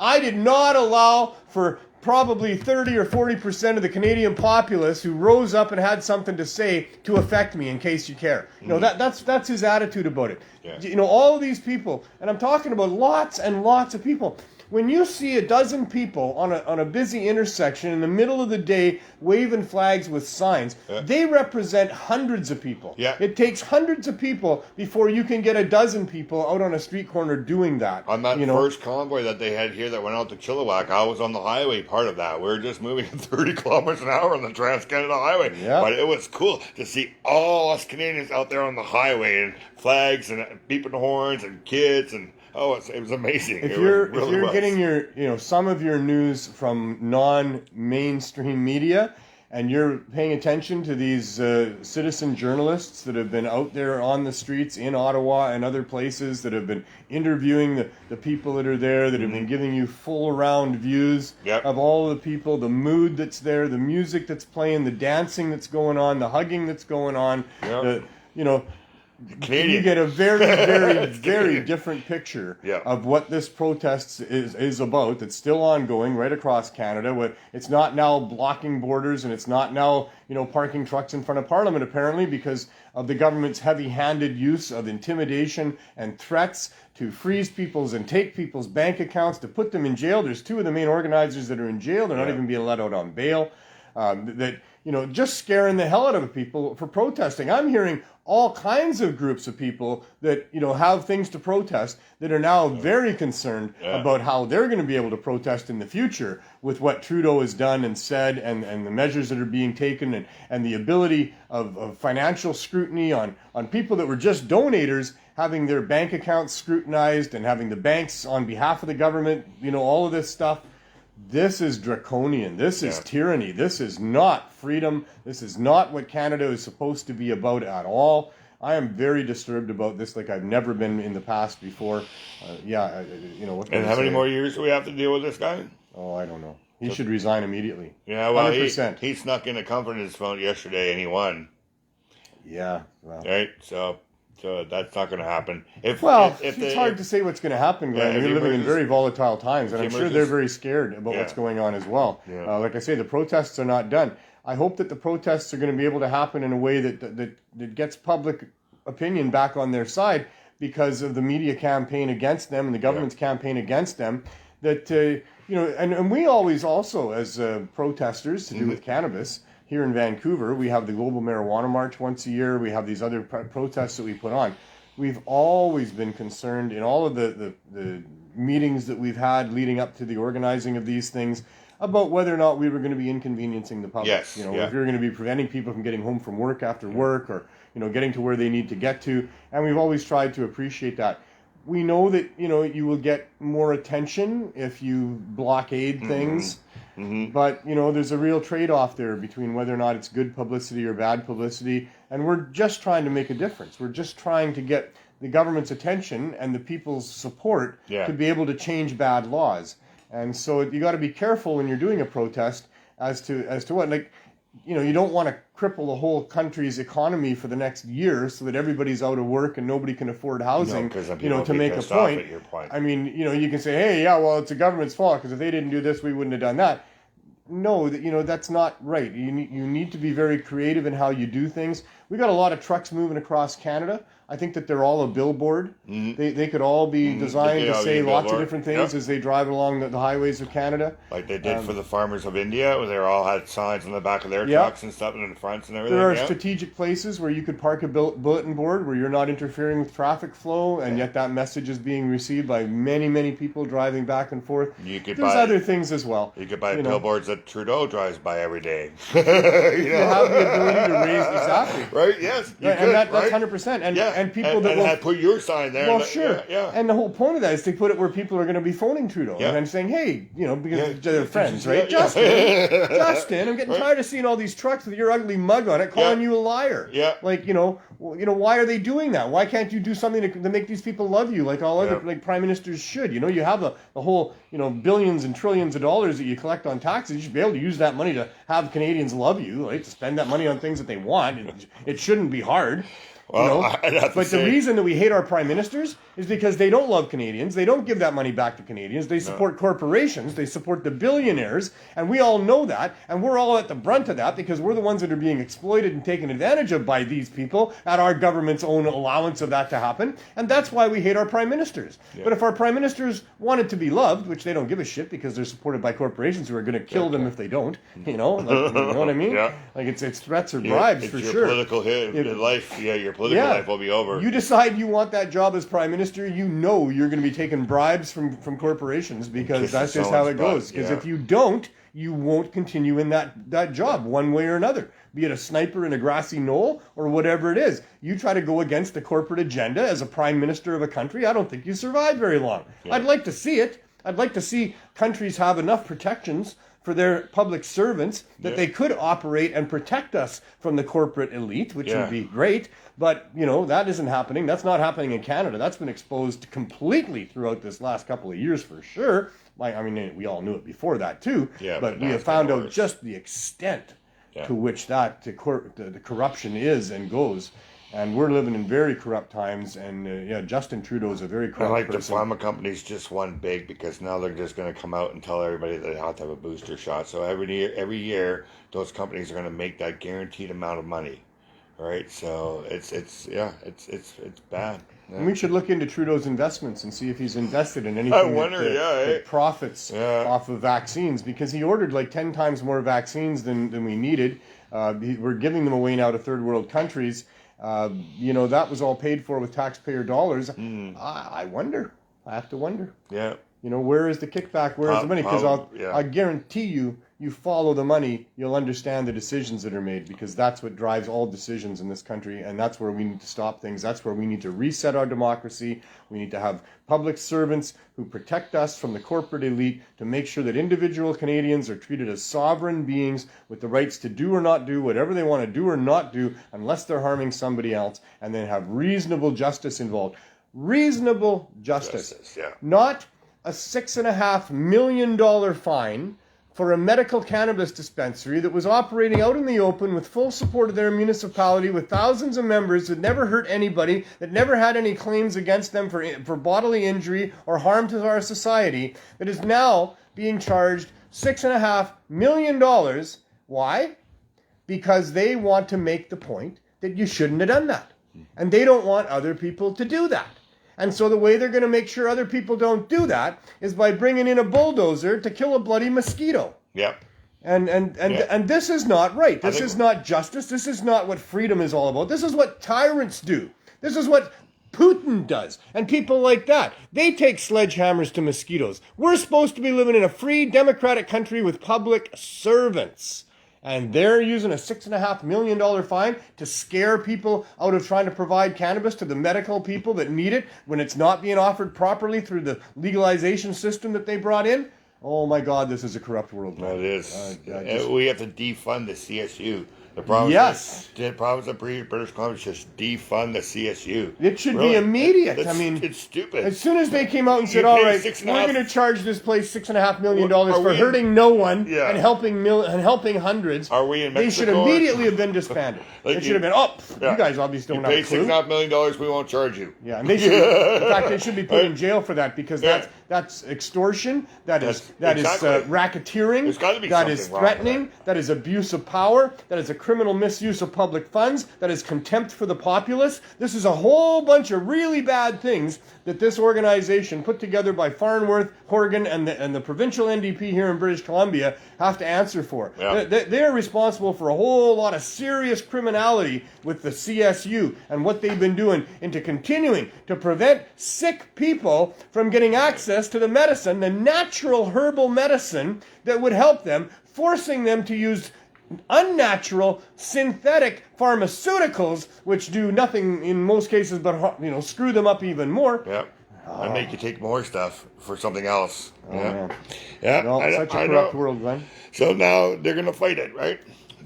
I did not allow for probably 30 or 40% of the Canadian populace who rose up and had something to say to affect me, in case you care. That's his attitude about it. Yeah. All of these people, and I'm talking about lots and lots of people. When you see a dozen people on a busy intersection in the middle of the day waving flags with signs, they represent hundreds of people. Yeah. It takes hundreds of people before you can get a dozen people out on a street corner doing that. On that first convoy that they had here that went out to Chilliwack, I was on the highway, part of that. We were just moving at 30 kilometers an hour on the Trans-Canada Highway. Yeah. But it was cool to see all us Canadians out there on the highway and flags and beeping horns and kids and... it was amazing. If you're getting your some of your news from non-mainstream media, and you're paying attention to these citizen journalists that have been out there on the streets in Ottawa and other places, that have been interviewing the people that are there, that have been giving you full round views of all the people, the mood that's there, the music that's playing, the dancing that's going on, the hugging that's going on, you get a very, very, very different picture of what this protest is about. That's still ongoing right across Canada. It's not now blocking borders, and it's not now parking trucks in front of Parliament, apparently, because of the government's heavy-handed use of intimidation and threats to freeze people's and take people's bank accounts, to put them in jail. There's two of the main organizers that are in jail. They're not even being let out on bail. Just scaring the hell out of people for protesting. I'm hearing all kinds of groups of people that, have things to protest that are now very concerned about how they're going to be able to protest in the future with what Trudeau has done and said, and the measures that are being taken, and the ability of financial scrutiny on people that were just donators, having their bank accounts scrutinized and having the banks on behalf of the government, all of this stuff. This is draconian. This is tyranny. This is not freedom. This is not what Canada is supposed to be about at all. I am very disturbed about this, like I've never been in the past before. What and how many more years do we have to deal with this guy? Oh, I don't know. He should resign immediately. Yeah, well, 100%. He snuck in a confidence vote yesterday and he won. Yeah, well. Right, so that's not going to happen. It's hard to say what's going to happen, Glenn. We're living in very volatile times, and I'm sure they're very scared about what's going on as well. Yeah. Like I say, the protests are not done. I hope that the protests are going to be able to happen in a way that gets public opinion back on their side, because of the media campaign against them and the government's campaign against them. That and we always also, as protesters to do with cannabis. Here in Vancouver, we have the Global Marijuana March once a year. We have these other protests that we put on. We've always been concerned in all of the meetings that we've had leading up to the organizing of these things about whether or not we were going to be inconveniencing the public. Yes, if we were going to be preventing people from getting home from work after work, or getting to where they need to get to. And we've always tried to appreciate that. We know that you will get more attention if you blockade things. Mm-hmm. But, there's a real trade-off there between whether or not it's good publicity or bad publicity. And we're just trying to make a difference. We're just trying to get the government's attention and the people's support to be able to change bad laws. And so you got to be careful when you're doing a protest as to what. Like, you don't want to cripple the whole country's economy for the next year so that everybody's out of work and nobody can afford housing, to make a point. I mean, you can say, hey, yeah, well, it's the government's fault because if they didn't do this, we wouldn't have done that. No, that's not right. You need to be very creative in how you do things. We got a lot of trucks moving across Canada. I think that they're all a billboard. Mm-hmm. They could all be designed to say lots of different things as they drive along the highways of Canada. Like they did for the farmers of India, where they all had signs on the back of their trucks and stuff, and in the fronts and everything. There are strategic places where you could park a bulletin board where you're not interfering with traffic flow, and yet that message is being received by many, many people driving back and forth. There's other things as well. You could buy billboards that Trudeau drives by every day. You have the ability to raise exactly. Right? Yes. You could, and that's 100%. And people that will put your sign there. Well, sure. Yeah. And the whole point of that is to put it where people are going to be phoning Trudeau and saying, hey, because they're friends, right? Justin, I'm getting tired of seeing all these trucks with your ugly mug on it calling you a liar. Yeah. Like, why are they doing that? Why can't you do something to make these people love you like all other prime ministers should? You have the whole, billions and trillions of dollars that you collect on taxes. You should be able to use that money to have Canadians love you, right? To spend that money on things that they want. It shouldn't be hard. Well, but the reason that we hate our prime ministers is because they don't love Canadians. They don't give that money back to Canadians. They support corporations. They support the billionaires. And we all know that. And we're all at the brunt of that because we're the ones that are being exploited and taken advantage of by these people at our government's own allowance of that to happen. And that's why we hate our prime ministers. Yeah. But if our prime ministers wanted to be loved, which they don't give a shit because they're supported by corporations who are going to kill them if they don't, you know what I mean? Yeah. Like it's threats or bribes for sure. Political life, your political life will be over. You decide you want that job as prime minister, you're going to be taking bribes from corporations because that's just how it goes. Because if you don't, you won't continue in that job one way or another. Be it a sniper in a grassy knoll or whatever it is. You try to go against the corporate agenda as a prime minister of a country, I don't think you survive very long. Yeah. I'd like to see it. I'd like to see countries have enough protections for their public servants that they could operate and protect us from the corporate elite, which would be great. But, that isn't happening. That's not happening in Canada. That's been exposed completely throughout this last couple of years for sure. I mean, we all knew it before that too. Yeah, but we have found out just the extent to which the corruption is and goes. And we're living in very corrupt times, and Justin Trudeau is a very corrupt person. The pharma companies just won big because now they're just going to come out and tell everybody that they have to have a booster shot. So every year, those companies are going to make that guaranteed amount of money, right? So it's bad. Yeah. And we should look into Trudeau's investments and see if he's invested in anything that profits off of vaccines, because he ordered like 10 times more vaccines than we needed. We're giving them away now to third world countries. That was all paid for with taxpayer dollars. I wonder. I have to wonder. Yeah. Where is the kickback? Where is the money? Because I guarantee you follow the money, you'll understand the decisions that are made, because that's what drives all decisions in this country, and that's where we need to stop things. That's where we need to reset our democracy. We need to have public servants who protect us from the corporate elite to make sure that individual Canadians are treated as sovereign beings with the rights to do or not do whatever they want to do or not do unless they're harming somebody else, and then have reasonable justice involved. Reasonable justice. Not a $6.5 million fine for a medical cannabis dispensary that was operating out in the open with full support of their municipality, with thousands of members that never hurt anybody, that never had any claims against them for bodily injury or harm to our society, that is now being charged $6.5 million. Why? Because they want to make the point that you shouldn't have done that. And they don't want other people to do that. And so the way they're going to make sure other people don't do that is by bringing in a bulldozer to kill a bloody mosquito. Yep. And this is not right. This is not justice. This is not what freedom is all about. This is what tyrants do. This is what Putin does. And people like that. They take sledgehammers to mosquitoes. We're supposed to be living in a free, democratic country with public servants. And they're using a $6.5 million fine to scare people out of trying to provide cannabis to the medical people that need it when it's not being offered properly through the legalization system that they brought in. Oh my God, this is a corrupt world. It is. We have to defund the CSU. The province, Yes. The province of British Columbia just defund the CSU. It should be immediate. It's stupid. As soon as they came out and said, You "All pay right, $6.5 we're going to charge this place $6.5 million Are for we hurting no one Yeah. and helping hundreds," Are we in they should Mexico or- immediately have been disbanded. Like It should have been, Yeah. you guys obviously You don't pay have a clue. $6.5 million, we won't charge you. Yeah, and they should. In fact, they should be put in jail for that because Yeah. that's extortion. That is Exactly. racketeering. There's gotta be that something is wrong with threatening. That is abuse of power. That is a criminal misuse of public funds. That is contempt for the populace. This is a whole bunch of really bad things that this organization put together by Farnworth, Horgan, and the provincial NDP here in British Columbia have to answer for. Yeah. They're responsible for a whole lot of serious criminality with the CSU and what they've been doing into continuing to prevent sick people from getting access to the medicine, the natural herbal medicine that would help them, forcing them to use unnatural synthetic pharmaceuticals, which do nothing in most cases but screw them up even more. Yeah. And make you take more stuff for something else. Oh, yeah. man. Yeah. Well, such a corrupt world, Glenn. So now they're going to fight it, right?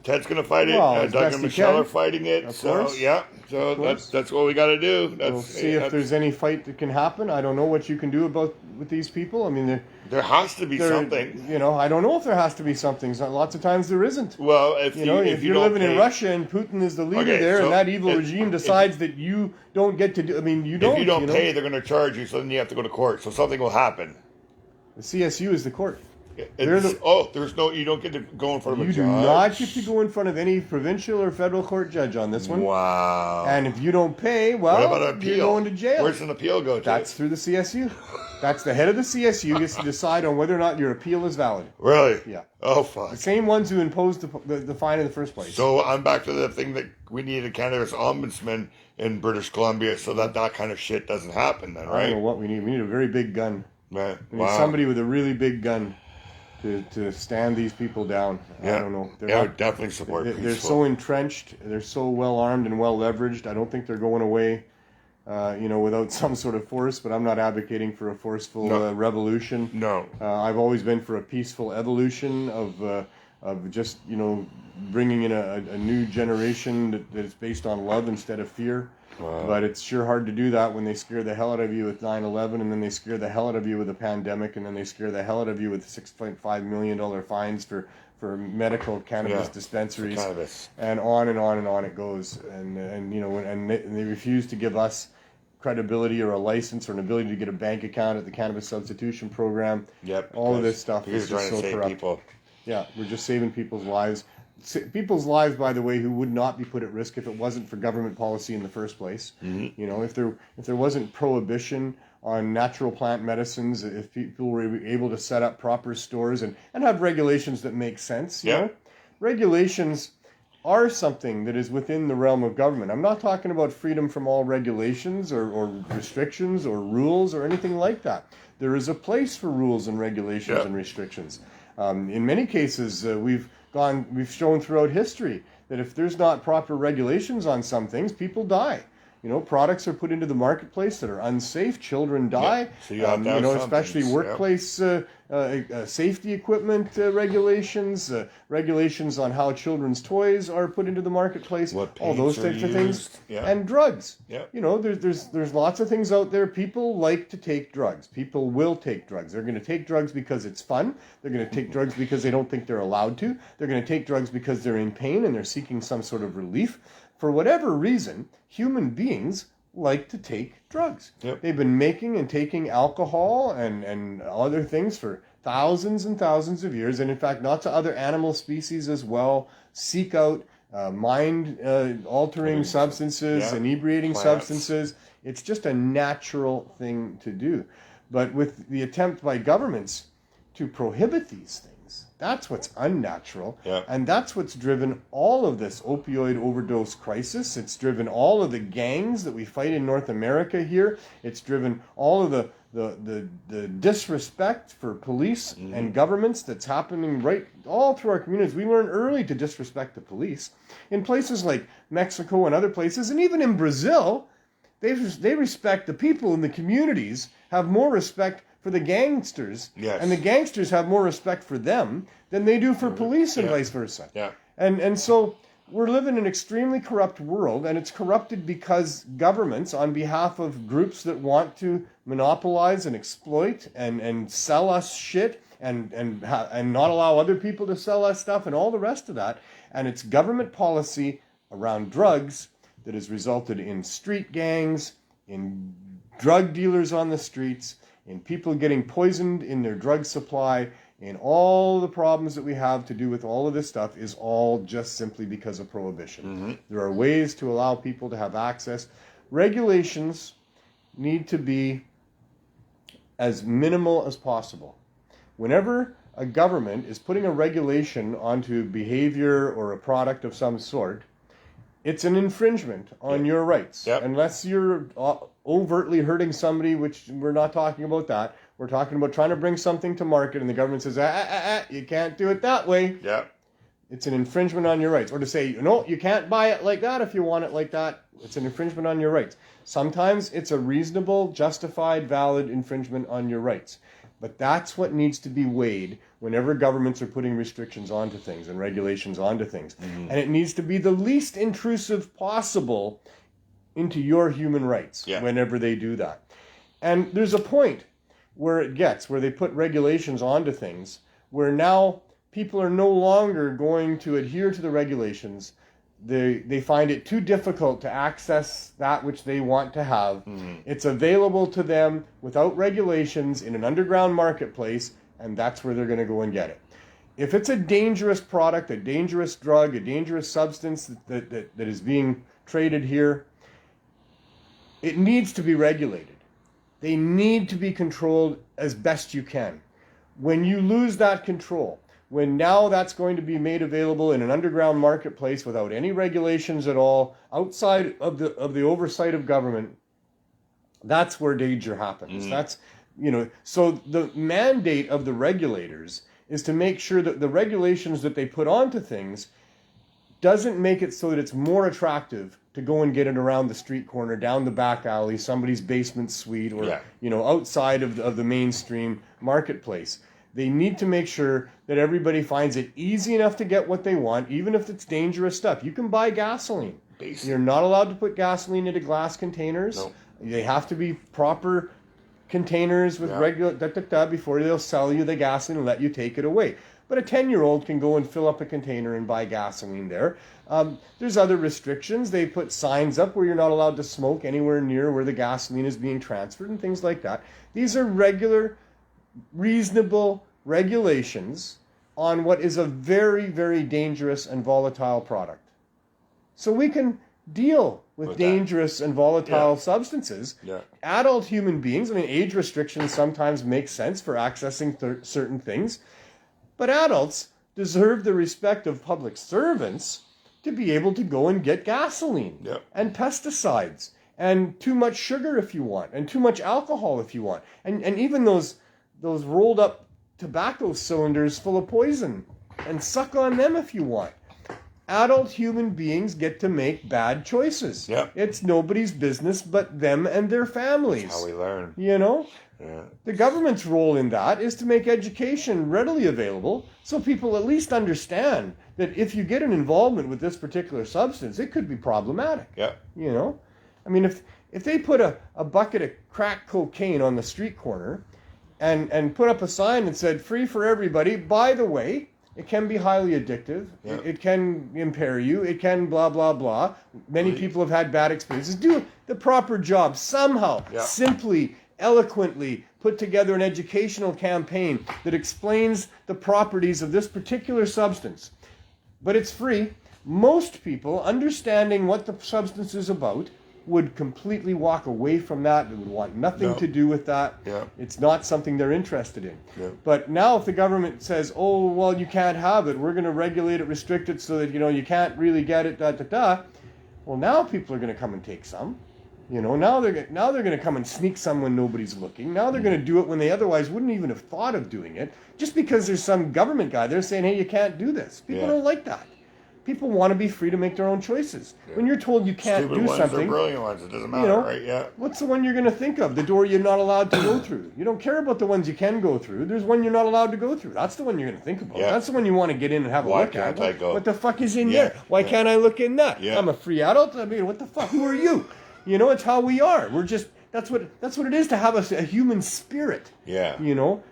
Ted's going to fight it. Well, as Doug best and he Michelle can. are fighting it. Of So course. yeah. So that's what we got to do. We'll see if there's any fight that can happen. I don't know what you can do with these people. I mean, there has to be something. I don't know if there has to be something. Lots of times there isn't. Well, if you're don't living pay, in Russia and Putin is the leader there, so and that evil regime decides that you don't get to do. I mean, you don't. If you don't pay, they're going to charge you. So then you have to go to court. So something will happen. The CSU is the court. There's no. You don't get to go in front of a judge. You do not get to go in front of any provincial or federal court judge on this one. Wow. And if you don't pay, well, what about an appeal? you're going to jail. Where's an appeal go to? That's through the CSU. That's the head of the CSU gets to decide on whether or not your appeal is valid. Really? Yeah. Oh, fuck. The same ones who imposed the fine in the first place. So I'm back to the thing that we need a cannabis ombudsman in British Columbia so that kind of shit doesn't happen then, right? I don't know what we need. We need a very big gun. Right. We need somebody with a really big gun to stand these people down. Yeah. I don't know. I would definitely support They're so entrenched. They're so well armed and well leveraged. I don't think they're going away, without some sort of force. But I'm not advocating for a forceful revolution. No. I've always been for a peaceful evolution of just bringing in a new generation that is based on love instead of fear. Wow. But it's sure hard to do that when they scare the hell out of you with 9/11, and then they scare the hell out of you with a pandemic, and then they scare the hell out of you with $6.5 million fines for medical cannabis dispensaries, cannabis. and on and on and on it goes. And they refuse to give us credibility or a license or an ability to get a bank account at the Cannabis Substitution Program. Yep. All of this stuff is just so corrupt. People. Yeah, we're just saving people's lives. People's lives, by the way, who would not be put at risk if it wasn't for government policy in the first place. Mm-hmm. If there wasn't prohibition on natural plant medicines, if people were able to set up proper stores and have regulations that make sense, regulations are something that is within the realm of government. I'm not talking about freedom from all regulations or restrictions or rules or anything like that. There is a place for rules and regulations and restrictions. In many cases, we've shown throughout history that if there's not proper regulations on some things, people die. Products are put into the marketplace that are unsafe. Children die. Yeah. So you have to have especially workplace safety equipment regulations, regulations on how children's toys are put into the marketplace. All those types of things, and drugs. Yeah. There's lots of things out there. People like to take drugs. People will take drugs. They're going to take drugs because it's fun. They're going to take drugs because they don't think they're allowed to. They're going to take drugs because they're in pain and they're seeking some sort of relief. For whatever reason, human beings like to take drugs. Yep. They've been making and taking alcohol and other things for thousands and thousands of years, and in fact, lots of other animal species as well seek out mind-altering substances, inebriating substances. It's just a natural thing to do. But with the attempt by governments to prohibit these things, that's what's unnatural. Yeah. And that's what's driven all of this opioid overdose crisis. It's driven all of the gangs that we fight in North America here. It's driven all of the disrespect for police and governments that's happening right all through our communities. We learn early to disrespect the police. In places like Mexico and other places, and even in Brazil, they respect the people in the communities, have more respect for the gangsters, and the gangsters have more respect for them than they do for police and vice versa. Yeah. And so we're living in an extremely corrupt world, and it's corrupted because governments, on behalf of groups that want to monopolize and exploit and sell us shit and not allow other people to sell us stuff and all the rest of that, and it's government policy around drugs that has resulted in street gangs, in drug dealers on the streets, in people getting poisoned in their drug supply, in all the problems that we have to do with all of this stuff is all just simply because of prohibition. Mm-hmm. There are ways to allow people to have access. Regulations need to be as minimal as possible. Whenever a government is putting a regulation onto behavior or a product of some sort, it's an infringement on your rights. Yep. Unless you're overtly hurting somebody, which we're not talking about that. We're talking about trying to bring something to market and the government says, you can't do it that way. Yep. It's an infringement on your rights. Or to say, no, you can't buy it like that if you want it like that. It's an infringement on your rights. Sometimes it's a reasonable, justified, valid infringement on your rights. But that's what needs to be weighed whenever governments are putting restrictions onto things and regulations onto things. Mm-hmm. And it needs to be the least intrusive possible into your human rights whenever they do that. And there's a point where they put regulations onto things where now people are no longer going to adhere to the regulations. They find it too difficult to access that which they want to have. Mm-hmm. It's available to them without regulations in an underground marketplace, and that's where they're going to go and get it. If it's a dangerous product, a dangerous drug, a dangerous substance that is being traded here, it needs to be regulated. They need to be controlled as best you can. When you lose that control, when now that's going to be made available in an underground marketplace without any regulations at all, outside of the oversight of government, that's where danger happens. Mm. That's, so the mandate of the regulators is to make sure that the regulations that they put onto things doesn't make it so that it's more attractive to go and get it around the street corner, down the back alley, somebody's basement suite, or outside of the mainstream marketplace. They need to make sure that everybody finds it easy enough to get what they want, even if it's dangerous stuff. You can buy gasoline. Basically. You're not allowed to put gasoline into glass containers. No. They have to be proper containers with regular before they'll sell you the gasoline and let you take it away. But a 10-year-old can go and fill up a container and buy gasoline there. There's other restrictions. They put signs up where you're not allowed to smoke anywhere near where the gasoline is being transferred and things like that. These are regular, reasonable regulations on what is a very, very dangerous and volatile product. So we can deal with dangerous and volatile substances. Yeah. Adult human beings, age restrictions sometimes make sense for accessing certain things. But adults deserve the respect of public servants to be able to go and get gasoline and pesticides and too much sugar if you want and too much alcohol if you want. And even those rolled up tobacco cylinders full of poison and suck on them if you want. Adult human beings get to make bad choices. Yep. It's nobody's business but them and their families. That's how we learn. Yeah. The government's role in that is to make education readily available so people at least understand that if you get an involvement with this particular substance, it could be problematic. Yeah. If they put a bucket of crack cocaine on the street corner and put up a sign that said free for everybody, by the way, it can be highly addictive. Yeah. It can impair you. It can blah, blah, blah. Many people have had bad experiences. Do the proper job somehow, simply, eloquently put together an educational campaign that explains the properties of this particular substance. But it's free. Most people, understanding what the substance is about, would completely walk away from that. They would want nothing to do with that. Yeah. It's not something they're interested in. Yeah. But now if the government says, oh, well, you can't have it, we're going to regulate it, restrict it so that, you can't really get it, well, now people are going to come and take some. Now they're going to come and sneak some when nobody's looking. Now they're going to do it when they otherwise wouldn't even have thought of doing it. Just because there's some government guy there saying, hey, you can't do this. People don't like that. People want to be free to make their own choices. Yeah. When you're told you can't Stupid do ones something, or brilliant ones, it doesn't matter, right? Yeah. What's the one you're going to think of? The door you're not allowed to go through. You don't care about the ones you can go through. There's one you're not allowed to go through. That's the one you're going to think about. Yeah. That's the one you want to get in and have a look at. Why can't I go? What the fuck is in there? Why can't I look in that? Yeah. I'm a free adult. I mean, what the fuck? Who are you? It's how we are. We're just. That's what it is to have a human spirit. Yeah.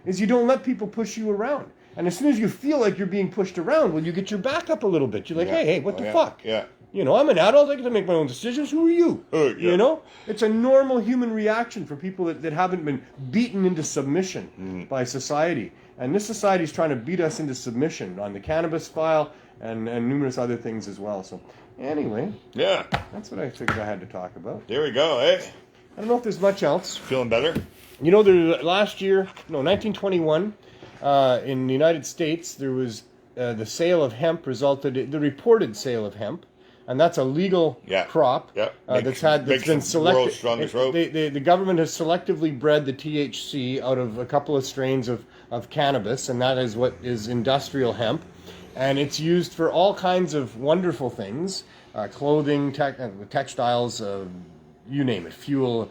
Is you don't let people push you around. And as soon as you feel like you're being pushed around, well, you get your back up a little bit. You're like, hey, what the fuck? Yeah. I'm an adult. I get to make my own decisions. Who are you? It's a normal human reaction for people that haven't been beaten into submission by society. And this society is trying to beat us into submission on the cannabis file and numerous other things as well. So anyway, that's what I figured I had to talk about. There we go, eh? I don't know if there's much else. Feeling better? Last year, 1921, in the United States, there was the sale of hemp the reported sale of hemp, and that's a legal crop that's been selected. The government has selectively bred the THC out of a couple of strains of cannabis, and that is what is industrial hemp, and it's used for all kinds of wonderful things, clothing, textiles. You name it, fuel,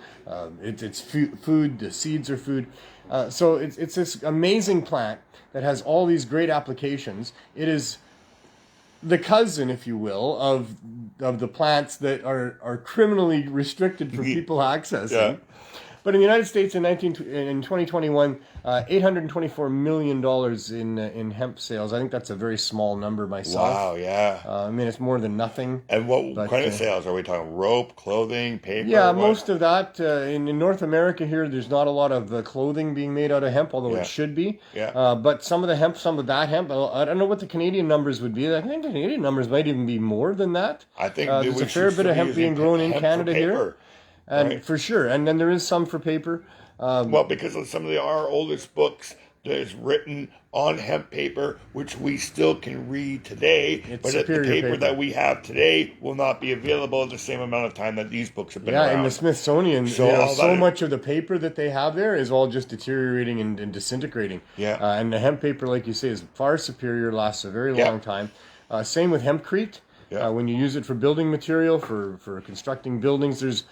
it's food, the seeds are food. So it's this amazing plant that has all these great applications. It is the cousin, if you will, of the plants that are criminally restricted for people accessing. Yeah. But in the United States in 2021, $824 million in hemp sales. I think that's a very small number myself. Wow, yeah. I mean, it's more than nothing. And what kind of sales? Are we talking rope, clothing, paper? Yeah, most of that. In North America here, there's not a lot of clothing being made out of hemp, although it should be. Yeah. But some of that hemp, I don't know what the Canadian numbers would be. I think the Canadian numbers might even be more than that. I think there's a fair bit of hemp being grown in Canada here. And right. For sure. And then there is some for paper. Well, because of some of our oldest books that is written on hemp paper, which we still can read today, but the paper that we have today will not be available at the same amount of time that these books have been around. Yeah, in the Smithsonian, so much of the paper that they have there is all just deteriorating and disintegrating. Yeah. And the hemp paper, like you say, is far superior, lasts a very long time. Same with hempcrete. Yeah. When you use it for building material, for constructing buildings, there's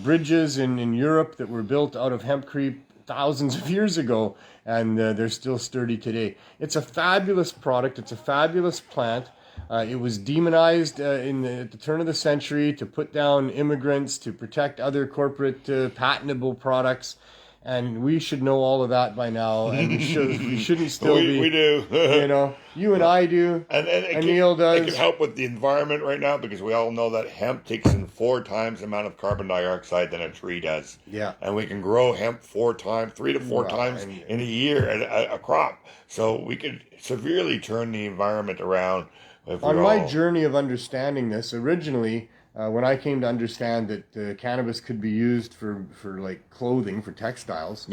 bridges in Europe that were built out of hempcrete thousands of years ago, and they're still sturdy today. It's a fabulous product. It's a fabulous plant. It was demonized at the turn of the century to put down immigrants, to protect other corporate patentable products. And we should know all of that by now, and we shouldn't still be. We do. You and I do, and Neil does. It can help with the environment right now because we all know that hemp takes in 4 times the amount of carbon dioxide than a tree does. Yeah. And we can grow hemp 3 to 4 times in a year a crop. So we could severely turn the environment around. On my journey of understanding this, originally, when I came to understand that cannabis could be used for like clothing, for textiles,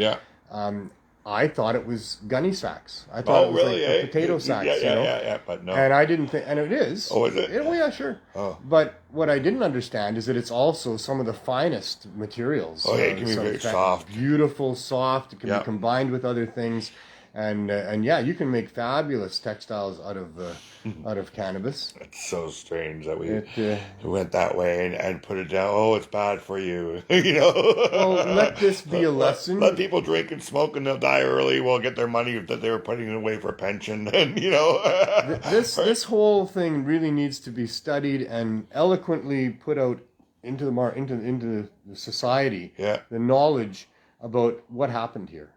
I thought it was gunny sacks. I thought it was like potato sacks. Yeah, but no. And I didn't think, and it is. Oh, is it? Oh, yeah, sure. Oh. But what I didn't understand is that it's also some of the finest materials. Oh, yeah, it can be very soft. Beautiful, soft. It can be combined with other things. And yeah, you can make fabulous textiles out of cannabis. It's so strange that we went that way and put it down. Oh, it's bad for you, Well, let this be a lesson. Let people drink and smoke and they'll die early. We'll get their money that they were putting away for pension, and This whole thing really needs to be studied and eloquently put out into the society. Yeah. The knowledge about what happened here.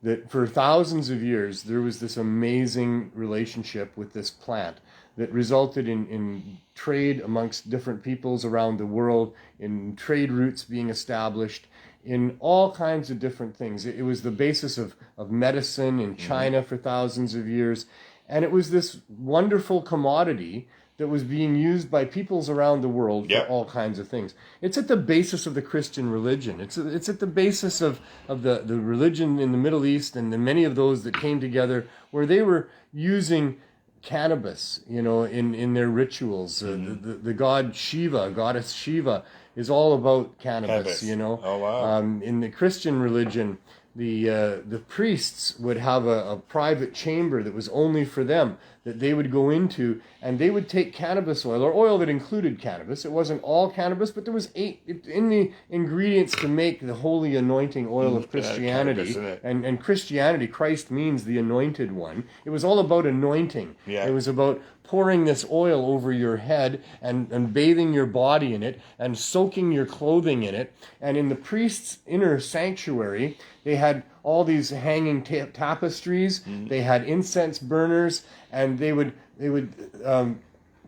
That for thousands of years, there was this amazing relationship with this plant that resulted in trade amongst different peoples around the world, in trade routes being established, in all kinds of different things. It was the basis of medicine in China for thousands of years. And it was this wonderful commodity that was being used by peoples around the world for all kinds of things. It's at the basis of the Christian religion. It's at the basis of the religion in the Middle East and many of those that came together where they were using cannabis, in their rituals. The goddess Shiva is all about cannabis. Oh, wow. In the Christian religion, the priests would have a private chamber that was only for them, that they would go into, and they would take cannabis oil, or oil that included cannabis. It wasn't all cannabis, but there was 8 in the ingredients to make the holy anointing oil of Christianity. And Christianity, Christ means the anointed one. It was all about anointing. Yeah. It was about pouring this oil over your head and bathing your body in it and soaking your clothing in it. And in the priest's inner sanctuary, they had all these hanging tapestries. They had incense burners, and they would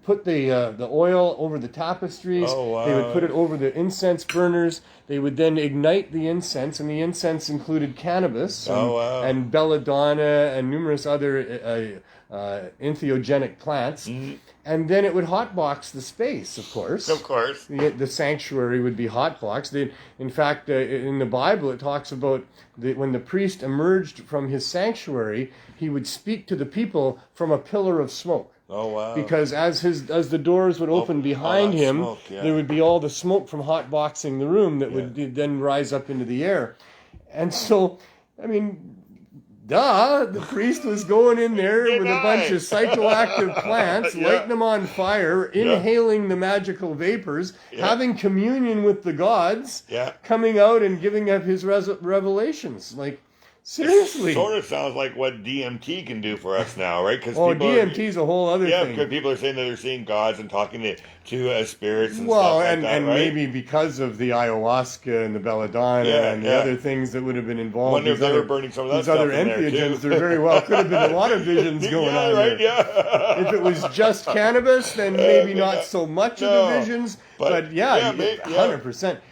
put the oil over the tapestries. Oh, wow. They would put it over the incense burners. They would then ignite the incense, and the incense included cannabis and belladonna and numerous other entheogenic plants. And then it would hotbox the space, of course. Of course. The sanctuary would be hotboxed. In fact, in the Bible, it talks about when the priest emerged from his sanctuary, he would speak to the people from a pillar of smoke. Oh, wow. Because as the doors would open behind him, smoke, there would be all the smoke from hotboxing the room that would then rise up into the air. And so, I mean, the priest was going in there with a bunch of psychoactive plants, lighting them on fire, inhaling the magical vapors, having communion with the gods, coming out and giving up his revelations. Like, seriously. It sort of sounds like what DMT can do for us now, right? Cause DMT is a whole other thing. Yeah, because people are saying that they're seeing gods and talking to spirits and stuff like that, and right? maybe because of the ayahuasca and the belladonna and the other things that would have been involved. Wonder if they were burning some of that stuff other in there, entheogens, there very well could have been a lot of visions going on right, there. If it was just cannabis, then maybe not so much of the visions. But 100%.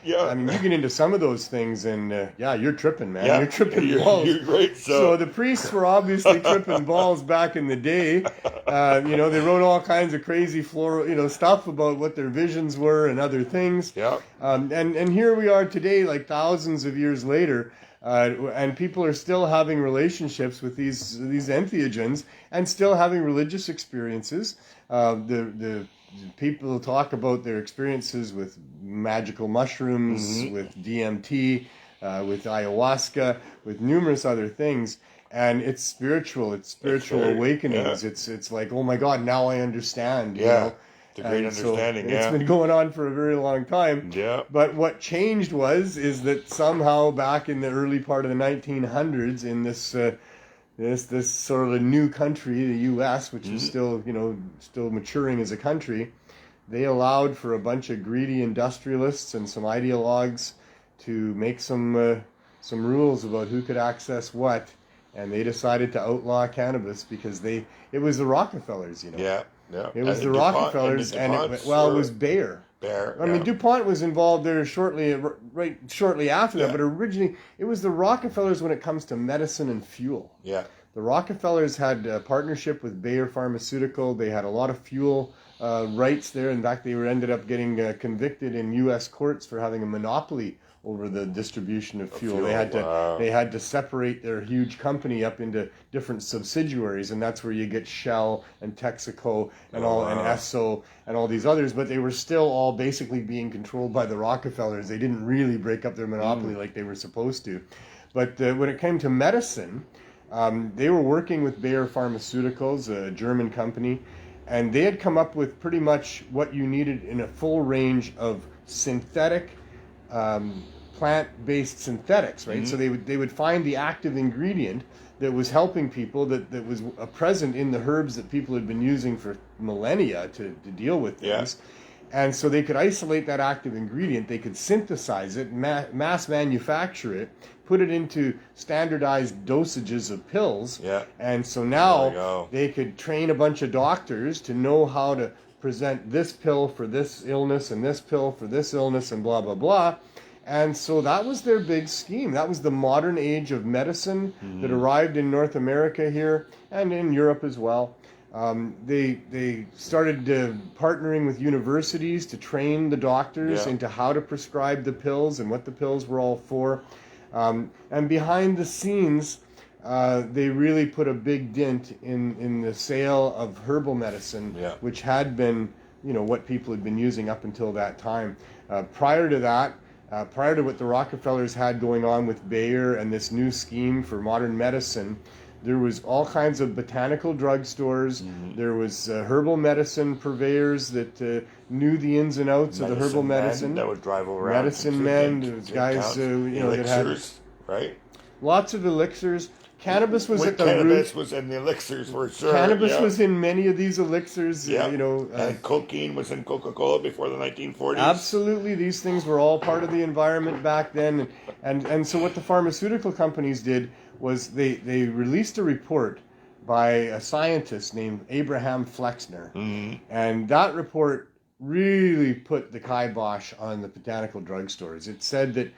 Yeah. I mean, you get into some of those things, and you're tripping, man. You're tripping balls. You're great. So the priests were obviously tripping balls back in the day. They wrote all kinds of crazy floral, stuff about what their visions were and other things. Yeah. And here we are today, like thousands of years later, and people are still having relationships with these entheogens and still having religious experiences. The people talk about their experiences with magical mushrooms, with DMT, with ayahuasca, with numerous other things. And it's spiritual. It's spiritual awakenings. Yeah. It's like, oh my God, now I understand. You know? It's a great understanding. It's been going on for a very long time. Yeah. But what changed is that somehow back in the early part of the 1900s, in this sort of a new country, the U.S., which is still maturing as a country, they allowed for a bunch of greedy industrialists and some ideologues to make some rules about who could access what. And they decided to outlaw cannabis because it was the Rockefellers, Yeah. It was the Rockefellers, and it was Bayer. I mean, DuPont was involved there shortly after that, but originally it was the Rockefellers when it comes to medicine and fuel. Yeah. The Rockefellers had a partnership with Bayer Pharmaceutical. They had a lot of fuel rights there. In fact, they ended up getting convicted in U.S. courts for having a monopoly over the distribution of fuel. They had to separate their huge company up into different subsidiaries, and that's where you get Shell and Texaco and and Esso and all these others. But they were still all basically being controlled by the Rockefellers. They didn't really break up their monopoly like they were supposed to. But when it came to medicine, they were working with Bayer Pharmaceuticals, a German company, and they had come up with pretty much what you needed in a full range of synthetic plant-based synthetics, right? So they would find the active ingredient that was helping people, that was present in the herbs that people had been using for millennia to deal with things. And so they could isolate that active ingredient, they could synthesize it, mass manufacture it, put it into standardized dosages of pills. And so now they could train a bunch of doctors to know how to present this pill for this illness and this pill for this illness and blah, blah, blah. And so that was their big scheme. That was the modern age of medicine that arrived in North America here and in Europe as well. They started partnering with universities to train the doctors into how to prescribe the pills and what the pills were all for. And behind the scenes, they really put a big dent in the sale of herbal medicine, which had been, what people had been using up until that time. Prior to that, prior to what the Rockefellers had going on with Bayer and this new scheme for modern medicine, There was all kinds of botanical drugstores. There was herbal medicine purveyors that knew the ins and outs of the herbal medicine. That would drive around. Medicine men, there was guys that had right? Lots of elixirs. Cannabis was at the cannabis root. was in the elixirs for sure. Cannabis was in many of these elixirs. Yeah. And cocaine was in Coca-Cola before the 1940s. Absolutely, these things were all part of the environment back then. And so what the pharmaceutical companies did was they released a report by a scientist named Abraham Flexner. And that report really put the kibosh on the botanical drugstores. It said that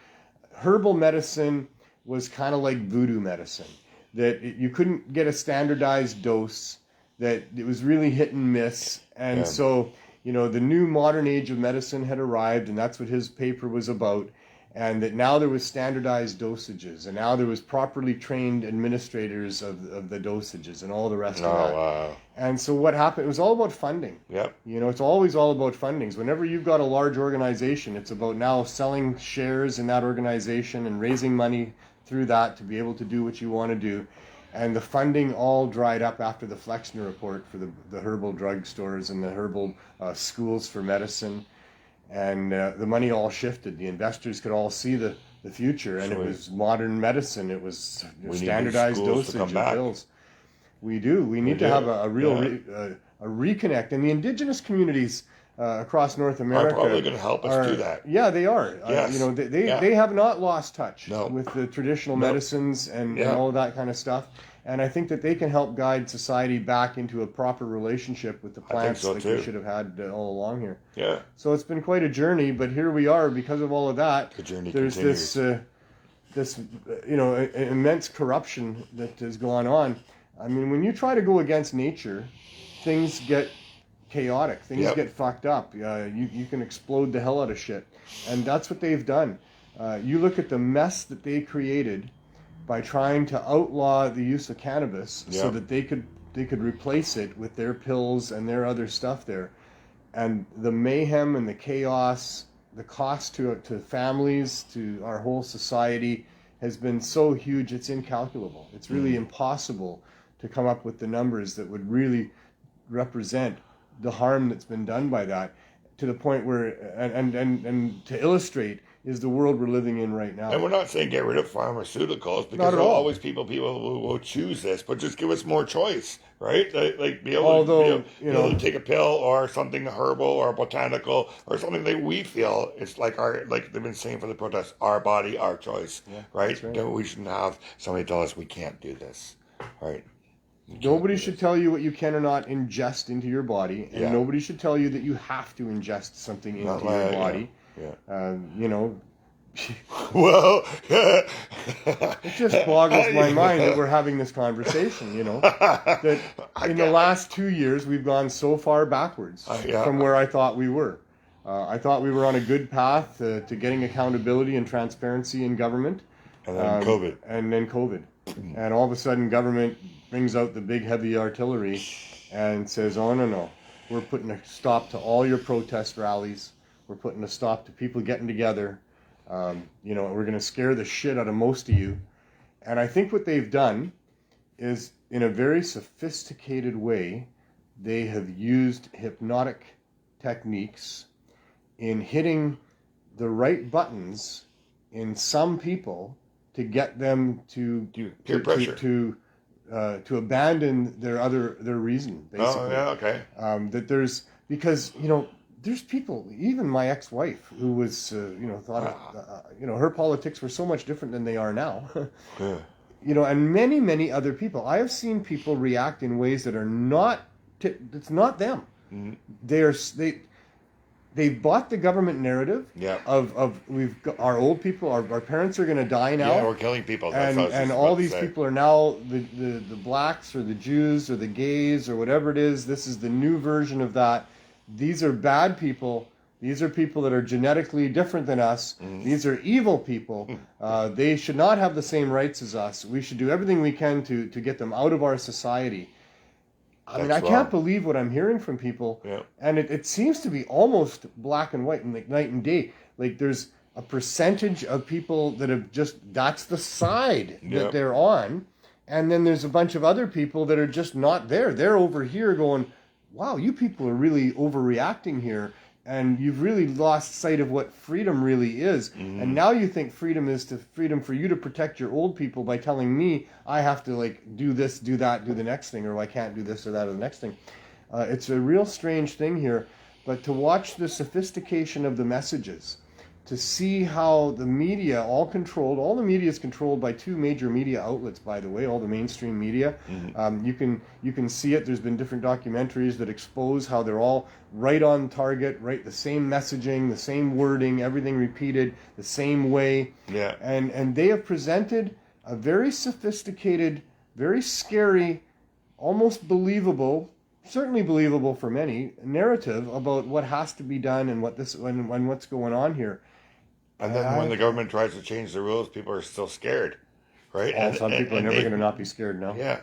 herbal medicine was kind of like voodoo medicine, that you couldn't get a standardized dose, that it was really hit and miss. And so, the new modern age of medicine had arrived, and that's what his paper was about. And that now there was standardized dosages, and now there was properly trained administrators of the dosages and all the rest of that. Wow. And so what happened, it was all about funding. Yep. It's always all about fundings. Whenever you've got a large organization, it's about now selling shares in that organization and raising money through that to be able to do what you want to do. And the funding all dried up after the Flexner report for the herbal drugstores and the herbal schools for medicine. And the money all shifted. The investors could all see the future, and it was modern medicine. It was standardized dosage of pills. We do. We need to have a real a reconnect. And the indigenous communities across North America are probably going to help us do that. Yeah, they are. Yes. They have not lost touch No. with the traditional medicines and all that kind of stuff. And I think that they can help guide society back into a proper relationship with the plants we should have had all along here. Yeah. So it's been quite a journey, but here we are because of all of that. The journey There's continues. this immense corruption that has gone on. I mean, when you try to go against nature, things get chaotic. Things get fucked up. You can explode the hell out of shit. And that's what they've done. You look at the mess that they created by trying to outlaw the use of cannabis so that they could replace it with their pills and their other stuff there. And the mayhem and the chaos, the cost to families, to our whole society has been so huge, it's incalculable. It's really impossible to come up with the numbers that would really represent the harm that's been done by that, to the point where, and to illustrate, is the world we're living in right now. And we're not saying get rid of pharmaceuticals, because there are always people who will choose this, but just give us more choice, right? Like be able to take a pill or something herbal or botanical or something that we feel is like they've been saying for the protests, our body, our choice, right? That we shouldn't have somebody tell us we can't do this, right? Nobody should tell you what you can or not ingest into your body, and nobody should tell you that you have to ingest something into your body. Well, it just boggles my mind that we're having this conversation, that in the last 2 years we've gone so far backwards from where I thought we were. I thought we were on a good path to getting accountability and transparency in government. And then COVID. And then COVID. And all of a sudden government brings out the big heavy artillery and says, oh, no, we're putting a stop to all your protest rallies. We're putting a stop to people getting together. We're going to scare the shit out of most of you. And I think what they've done is, in a very sophisticated way, they have used hypnotic techniques in hitting the right buttons in some people to get them to peer pressure. To abandon their reason, basically. Oh, yeah, okay. That because there's people, even my ex-wife, who was, thought, her politics were so much different than they are now. And many, many other people. I have seen people react in ways that are not, it's not them. Mm-hmm. They bought the government narrative of we've got our old people, our parents are going to die now. Yeah, we're killing people. And all these people are now the blacks or the Jews or the gays or whatever it is. This is the new version of that. These are bad people. These are people that are genetically different than us. These are evil people. They should not have the same rights as us. We should do everything we can to get them out of our society. I mean, I can't believe what I'm hearing from people. Yeah. And it seems to be almost black and white, and like night and day. Like there's a percentage of people that have that's the side that they're on. And then there's a bunch of other people that are just not there. They're over here going, wow, you people are really overreacting here. And you've really lost sight of what freedom really is. Mm-hmm. And now you think freedom is freedom for you to protect your old people by telling me I have to like do this, do that, do the next thing, or I can't do this or that or the next thing. It's a real strange thing here. But to watch the sophistication of the messages, to see how the media, all the media is controlled by two major media outlets, by the way, all the mainstream media. Mm-hmm. You can see it. There's been different documentaries that expose how they're all right on target, right? The same messaging, the same wording, everything repeated the same way. Yeah. And they have presented a very sophisticated, very scary, almost believable, certainly believable for many, narrative about what has to be done and what's going on here. And then when the government tries to change the rules, people are still scared, right? And some people are never going to not be scared now. Yeah,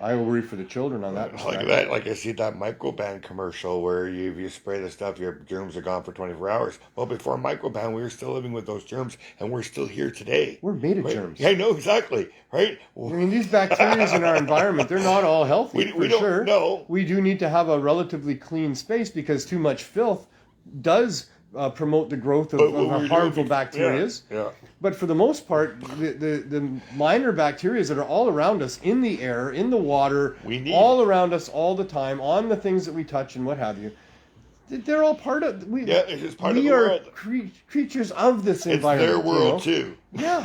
I worry for the children on that. Like that, like I see that microban commercial where you spray the stuff, your germs are gone for 24 hours. Well, before microban, we were still living with those germs, and we're still here today. We're made of germs. Yeah, I know, exactly, right? I mean, these bacteria in our environment, they're not all healthy, we don't sure. know. We do need to have a relatively clean space because too much filth does promote the growth of harmful bacteria. Yeah. But for the most part, the minor bacteria that are all around us, in the air, in the water, all around us all the time, on the things that we touch and what have you, they're all part of. It's part of the world. We are creatures of this environment. It's their world too. Yeah.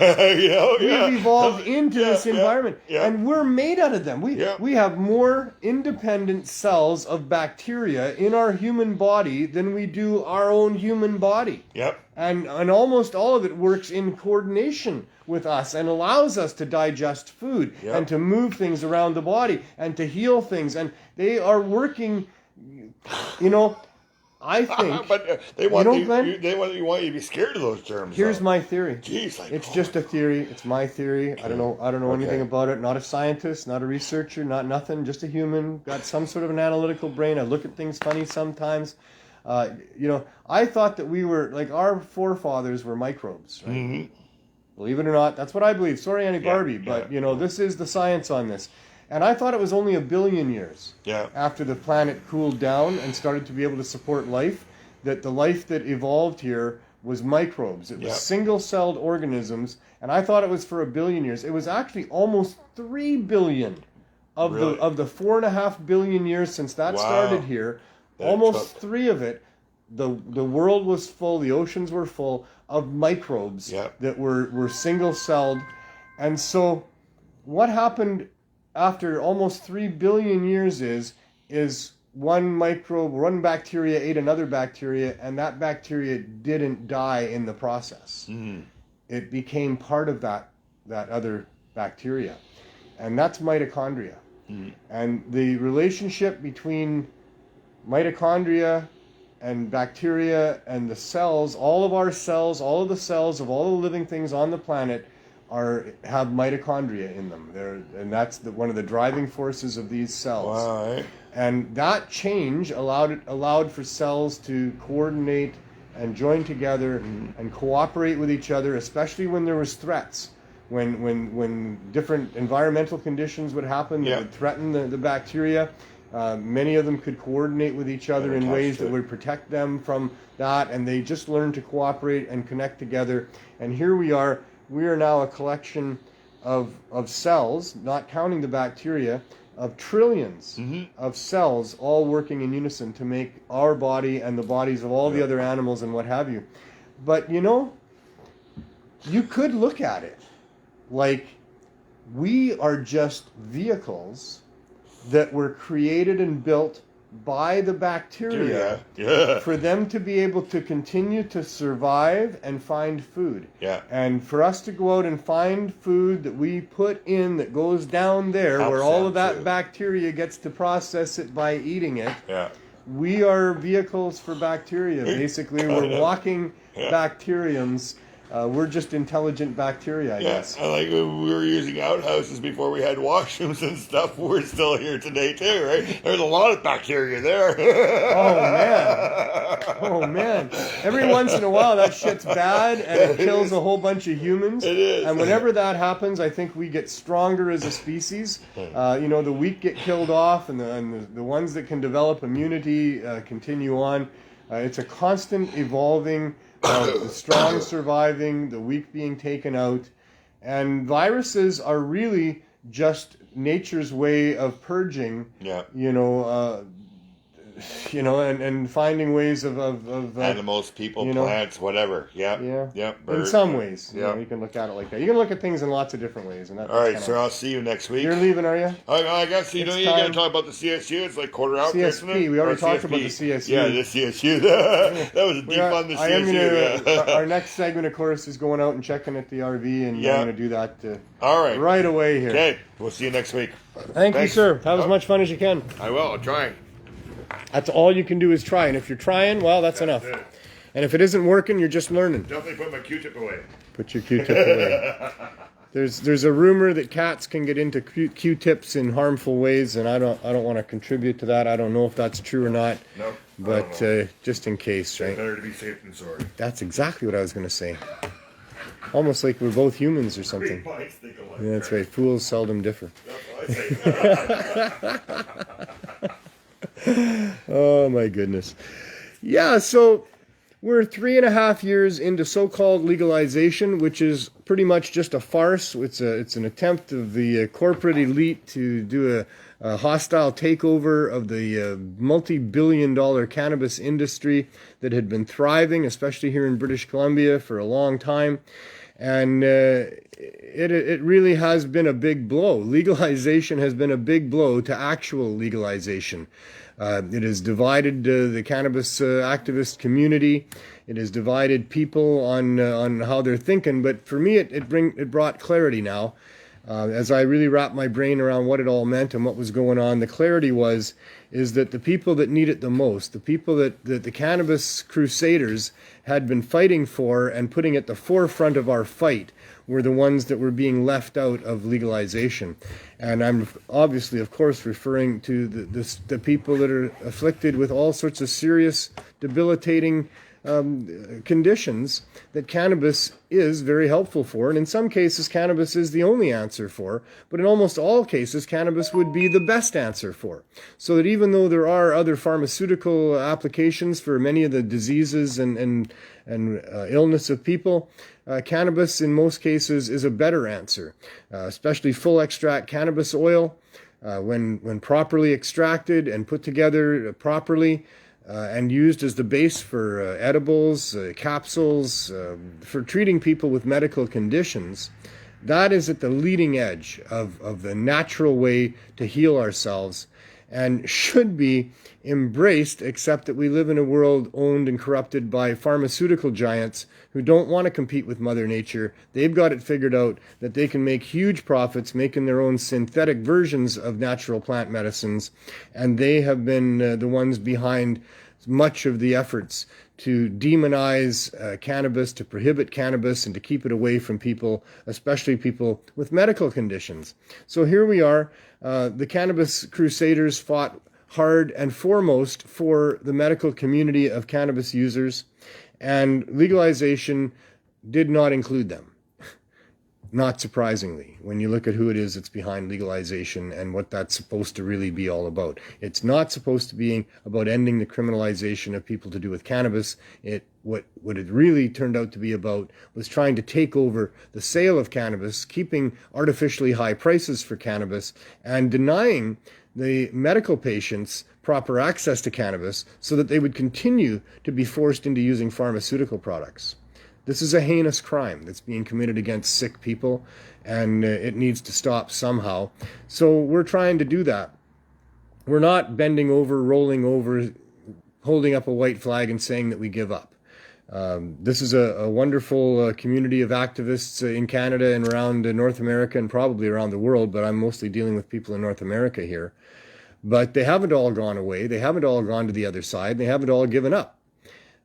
We've evolved into this environment, and we're made out of them. We have more independent cells of bacteria in our human body than we do our own human body. Yep. And almost all of it works in coordination with us and allows us to digest food and to move things around the body and to heal things. And they are working, I think. But they want you to be scared of those germs. Here's my theory. Jeez, it's just a theory. It's my theory. Okay. I don't know anything about it. Not a scientist, not a researcher, not nothing. Just a human. Got some sort of an analytical brain. I look at things funny sometimes. I thought that we were like our forefathers were microbes. Right? Mm-hmm. Believe it or not, that's what I believe. Sorry, Annie Barbie, but this is the science on this. And I thought it was only 1 billion years after the planet cooled down and started to be able to support life, that the life that evolved here was microbes. It was single-celled organisms, and I thought it was for 1 billion years. It was actually almost 3 billion of the 4.5 billion years since that started here. Almost 3 of it, the world was full, the oceans were full of microbes that were single-celled. And so what happened after almost 3 billion years is one bacteria ate another bacteria, and that bacteria didn't die in the process. Mm. It became part of that other bacteria. And that's mitochondria. Mm. And the relationship between mitochondria and bacteria and the cells, all of our cells, all of the cells of all the living things on the planet have mitochondria in them. And that's one of the driving forces of these cells. Wow. And that change allowed for cells to coordinate and join together and cooperate with each other, especially when there was threats. When different environmental conditions would happen that would threaten the bacteria, many of them could coordinate with each other in ways that would protect them from that, and they just learned to cooperate and connect together. And here we are now a collection of cells, not counting the bacteria, of trillions of cells all working in unison to make our body and the bodies of all the other animals and what have you. But you could look at it like we are just vehicles that were created and built by the bacteria for them to be able to continue to survive and find food. Yeah. And for us to go out and find food that we put in that goes down there where all of that bacteria gets to process it by eating it. Yeah. We are vehicles for bacteria. Basically, we're walking bacteriums We're just intelligent bacteria, I guess. Yeah, like we were using outhouses before we had washrooms and stuff. We're still here today too, right? There's a lot of bacteria there. Oh man! Every once in a while, that shit's bad, and it kills a whole bunch of humans. It is. And whenever that happens, I think we get stronger as a species. The weak get killed off, and the ones that can develop immunity continue on. It's a constant evolving. The strong surviving, the weak being taken out. And viruses are really just nature's way of purging, and finding ways of animals, people, plants, whatever. Yeah. In some ways, Yeah. you can look at it like that. You can look at things in lots of different ways. And all right, so I'll see you next week. You're leaving, are you? I guess you got to talk about the CSU. It's like quarter out. CSP. We already talked about the CSU. Yeah, the CSU. That was a deep on the CSU. Our next segment, of course, is going out and checking at the RV, and I'm going to do that. All right. Right away here. Okay, we'll see you next week. Thanks you, sir. Have as much fun as you can. I will. I'll try. That's all you can do is try. And if you're trying, well, that's enough. It. And if it isn't working, you're just learning. Definitely put my Q-tip away. Put your Q-tip away. There's a rumor that cats can get into Q-tips in harmful ways, and I don't want to contribute to that. I don't know if that's true or not. No. But just in case, right? Better to be safe than sorry. That's exactly what I was going to say. Almost like we're both humans or something. Yeah, that's right. Fools seldom differ. Oh my goodness. Yeah, so we're 3.5 years into so-called legalization, which is pretty much just a farce. It's an attempt of the corporate elite to do a hostile takeover of the multi-billion-dollar cannabis industry that had been thriving, especially here in British Columbia, for a long time. And it really has been a big blow. Legalization has been a big blow to actual legalization. It has divided the cannabis activist community. It has divided people on how they're thinking. But for me, it brought clarity now. As I really wrapped my brain around what it all meant and what was going on, the clarity is that the people that need it the most, the people that the cannabis crusaders had been fighting for and putting at the forefront of our fight, were the ones that were being left out of legalization. And I'm obviously, of course, referring to the people that are afflicted with all sorts of serious, debilitating conditions that cannabis is very helpful for. And in some cases, cannabis is the only answer for. But in almost all cases, cannabis would be the best answer for. So that even though there are other pharmaceutical applications for many of the diseases and illness of people, cannabis in most cases is a better answer, especially full extract cannabis oil, when properly extracted and put together properly, and used as the base for edibles, capsules, for treating people with medical conditions. That is at the leading edge of the natural way to heal ourselves, and should be embraced, except that we live in a world owned and corrupted by pharmaceutical giants who don't want to compete with Mother Nature. They've got it figured out that they can make huge profits making their own synthetic versions of natural plant medicines, and they have been the ones behind much of the efforts to demonize cannabis, to prohibit cannabis, and to keep it away from people, especially people with medical conditions. So here we are. The cannabis crusaders fought hard and foremost for the medical community of cannabis users, and legalization did not include them. Not surprisingly, when you look at who it is that's behind legalization and what that's supposed to really be all about. It's not supposed to be about ending the criminalization of people to do with cannabis. What it really turned out to be about was trying to take over the sale of cannabis, keeping artificially high prices for cannabis, and denying the medical patients proper access to cannabis so that they would continue to be forced into using pharmaceutical products. This is a heinous crime that's being committed against sick people, and it needs to stop somehow. So we're trying to do that. We're not bending over, rolling over, holding up a white flag and saying that we give up. This is a wonderful community of activists in Canada and around North America and probably around the world, but I'm mostly dealing with people in North America here. But they haven't all gone away. They haven't all gone to the other side. They haven't all given up.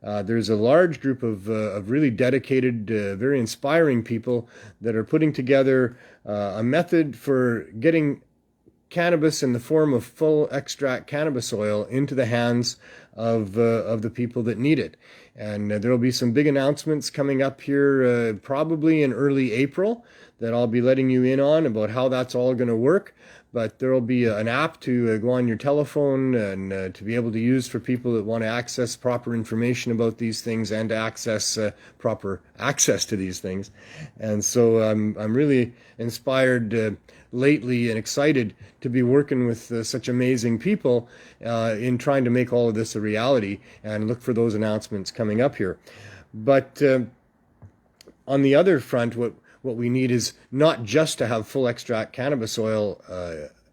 There's a large group of really dedicated, very inspiring people that are putting together a method for getting cannabis in the form of full extract cannabis oil into the hands of the people that need it. And there will be some big announcements coming up here probably in early April that I'll be letting you in on about how that's all going to work. But there will be an app to go on your telephone and to be able to use for people that want to access proper information about these things and to access proper access to these things. And so I'm really inspired lately and excited to be working with such amazing people in trying to make all of this a reality, and look for those announcements coming up here. But on the other front, what we need is not just to have full extract cannabis oil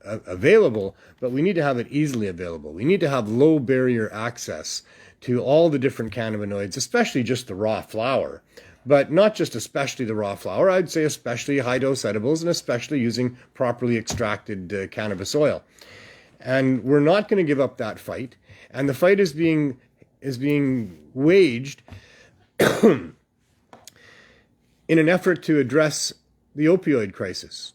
available, but we need to have it easily available. We need to have low barrier access to all the different cannabinoids, especially just the raw flower. But not just especially the raw flower, I'd say especially high-dose edibles, and especially using properly extracted cannabis oil. And we're not going to give up that fight. And the fight is being waged in an effort to address the opioid crisis.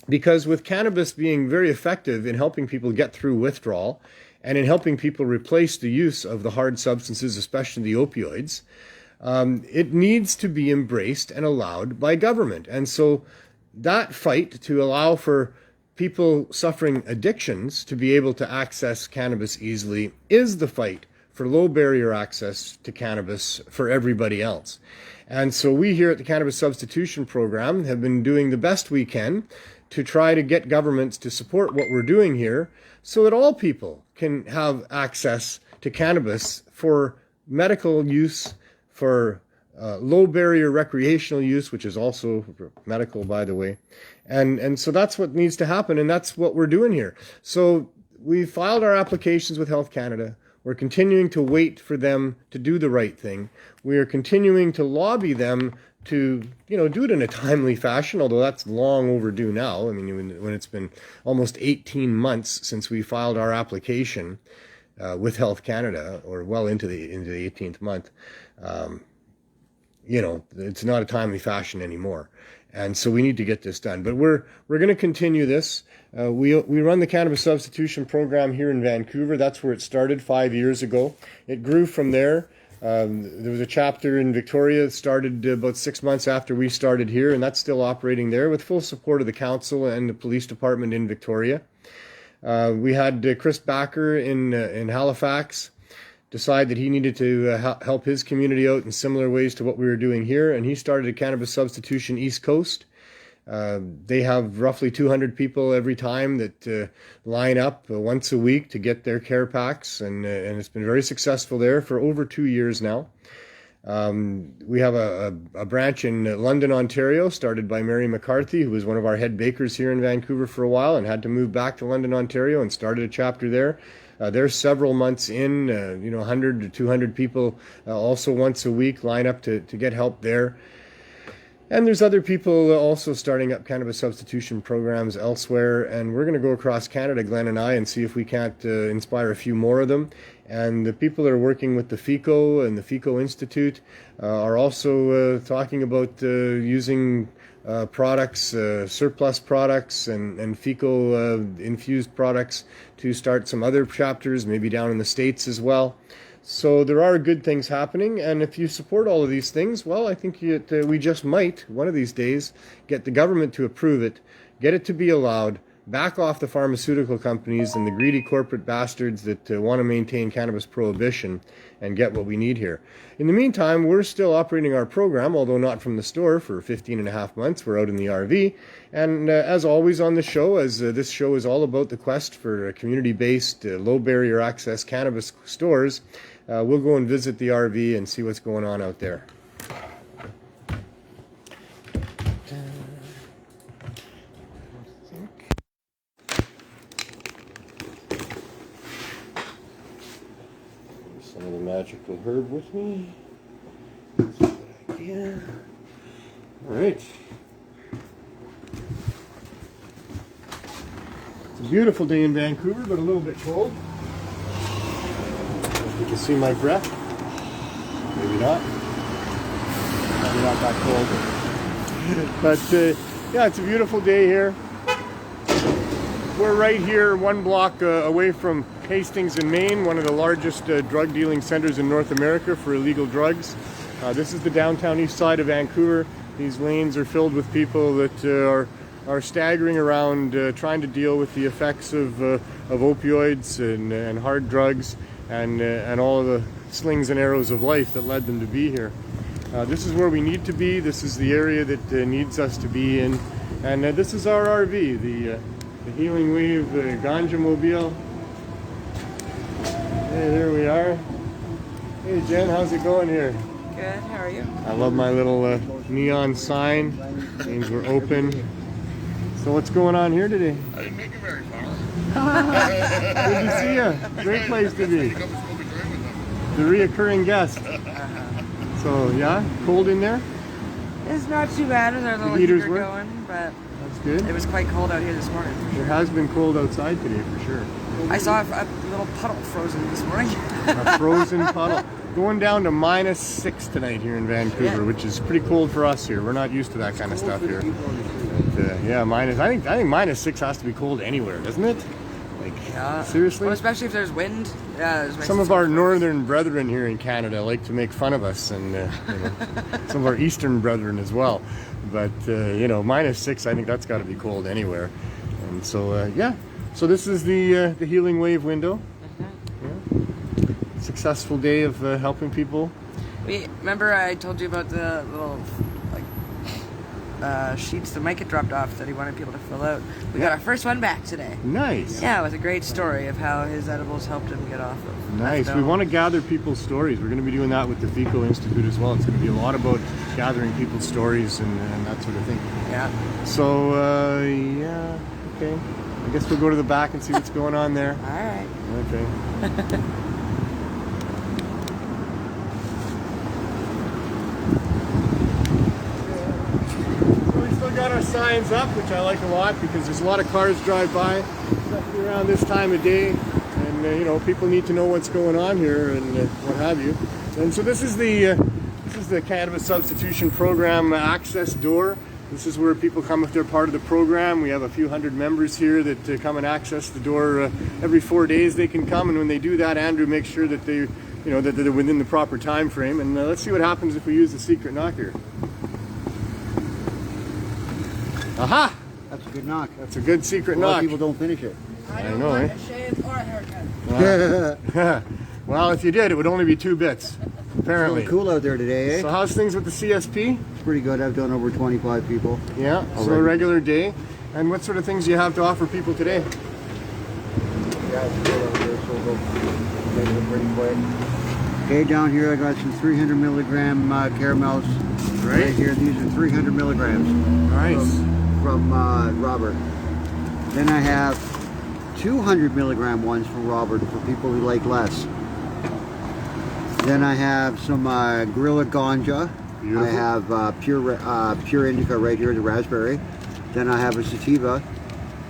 Because with cannabis being very effective in helping people get through withdrawal and in helping people replace the use of the hard substances, especially the opioids, it needs to be embraced and allowed by government. And so that fight to allow for people suffering addictions to be able to access cannabis easily is the fight for low barrier access to cannabis for everybody else. And so we here at the Cannabis Substitution Program have been doing the best we can to try to get governments to support what we're doing here so that all people can have access to cannabis for medical use, for low barrier recreational use, which is also medical, by the way. And so that's what needs to happen, and that's what we're doing here. So we filed our applications with Health Canada. We're continuing to wait for them to do the right thing. We are continuing to lobby them to, do it in a timely fashion, although that's long overdue now. I mean, when it's been almost 18 months since we filed our application with Health Canada, or well into the 18th month, it's not a timely fashion anymore. And so we need to get this done. But we're going to continue this. We run the Cannabis Substitution Program here in Vancouver. That's where it started 5 years ago. It grew from there. There was a chapter in Victoria that started about 6 months after we started here, and that's still operating there with full support of the council and the police department in Victoria. We had Chris Backer in Halifax decide that he needed to help his community out in similar ways to what we were doing here, and he started a Cannabis Substitution East Coast. They have roughly 200 people every time that line up once a week to get their care packs, and it's been very successful there for over 2 years now. We have a branch in London, Ontario, started by Mary McCarthy, who was one of our head bakers here in Vancouver for a while and had to move back to London, Ontario, and started a chapter there. They're several months in, 100 to 200 people also once a week line up to get help there. And there's other people also starting up cannabis substitution programs elsewhere, and we're going to go across Canada, Glenn and I, and see if we can't inspire a few more of them. And the people that are working with the FICO and the FICO Institute are also talking about using products, surplus products and FICO infused products to start some other chapters, maybe down in the States as well. So there are good things happening, and if you support all of these things, well, I think we just might, one of these days, get the government to approve it, get it to be allowed, back off the pharmaceutical companies and the greedy corporate bastards that want to maintain cannabis prohibition, and get what we need here. In the meantime, we're still operating our program, although not from the store, for 15 and a half months. We're out in the RV. And as always on the show, as this show is all about the quest for community-based, low-barrier access cannabis stores, we'll go and visit the RV and see what's going on out there. Some of the magical herb with me. That's a good idea. All right. It's a beautiful day in Vancouver, but a little bit cold. You can see my breath. Yeah. Probably not that cold. But yeah, it's a beautiful day here. We're right here 1 block away from Hastings in Maine, one of the largest drug dealing centers in North America for illegal drugs. This is the downtown east side of Vancouver. These lanes are filled with people that are staggering around trying to deal with the effects of opioids and hard drugs and all of the slings and arrows of life that led them to be here. This is where we need to be. This is the area that needs us to be in. And this is our RV, the Healing Wave Ganja Mobile. Hey, there we are. Hey Jen, how's it going here? Good, how are you? I love my little neon sign. Means we're open. So what's going on here today? I didn't make it very far. Good to see you. Great place to be. Come and smoke a joint with them. The reoccurring guest. So yeah, cold in there? It's not too bad with our little heaters heater work? going, but That's good. it was quite cold out here this morning. It has been cold outside today for sure. I saw a little puddle frozen this morning. A frozen puddle. Going down to -6 tonight here in Vancouver, Yeah. which is pretty cold for us here. We're not used to that kind of stuff here. But, yeah, I think -6 has to be cold anywhere, doesn't it? Like, Yeah. seriously? Well, especially if there's wind. Yeah, Some of our northern brethren here in Canada like to make fun of us, and you know, some of our eastern brethren as well. But you know, -6, I think that's got to be cold anywhere. And so yeah, so this is the Healing Wave window. Yeah. Successful day of helping people. Remember I told you about the little sheets that Mike had dropped off that he wanted people to fill out. We got our first one back today. Nice. Yeah, with a great story of how his edibles helped him get off of. Nice. We want to gather people's stories. We're going to be doing that with the FICO Institute as well. It's going to be a lot about gathering people's stories and that sort of thing. Yeah. So, yeah, okay. I guess we'll go to the back and see what's going on there. All right. Okay. So we still got our signs up, which I like a lot because there's a lot of cars drive by, especially around this time of day. And, you know, people need to know what's going on here and what have you. And so this is the Cannabis Substitution Program access door. This is where people come if they're part of the program. We have a few hundred members here that come and access the door every 4 days. They can come, and when they do that, Andrew makes sure that they, you know, that they're within the proper time frame. And let's see what happens if we use the secret knock here. Aha! That's a good knock. That's a good secret A lot knock. of people don't finish it. I know, eh? A shave or a haircut. Well, if you did, it would only be 2 bits, apparently. It's really cool out there today, eh? So how's things with the CSP? It's pretty good. I've done over 25 people. Yeah, so a Already. regular day. And what sort of things do you have to offer people today? Yeah, it's good out there, so we'll make it pretty quick. Okay, down here I got some 300 milligram caramels. Right. Right here, these are 300 milligrams. Nice. From Robert. Then I have 200 milligram ones from Robert for people who like less. Then I have some Gorilla Ganja. Beautiful. I have pure indica right here, the raspberry. Then I have a sativa,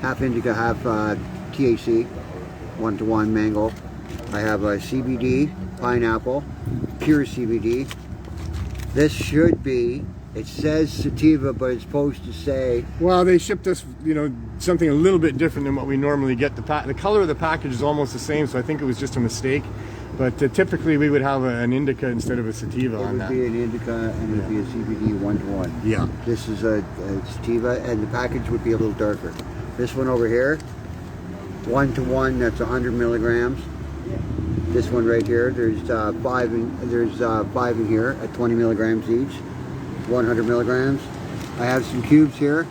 half indica, half THC, 1-to-1 mango. I have a CBD, pineapple, pure CBD. This should be, it says sativa, but it's supposed to say, Well, they shipped us, you know, something a little bit different than what we normally get. The color of the package is almost the same, so I think it was just a mistake. But typically we would have an indica instead of a sativa it on would that. be an indica and it would be a CBD 1-to-1. Yeah. This is a sativa, and the package would be a little darker. This one over here, 1-to-1, that's 100 milligrams. This one right here, there's five in here at 20 milligrams each, 100 milligrams. I have some cubes here.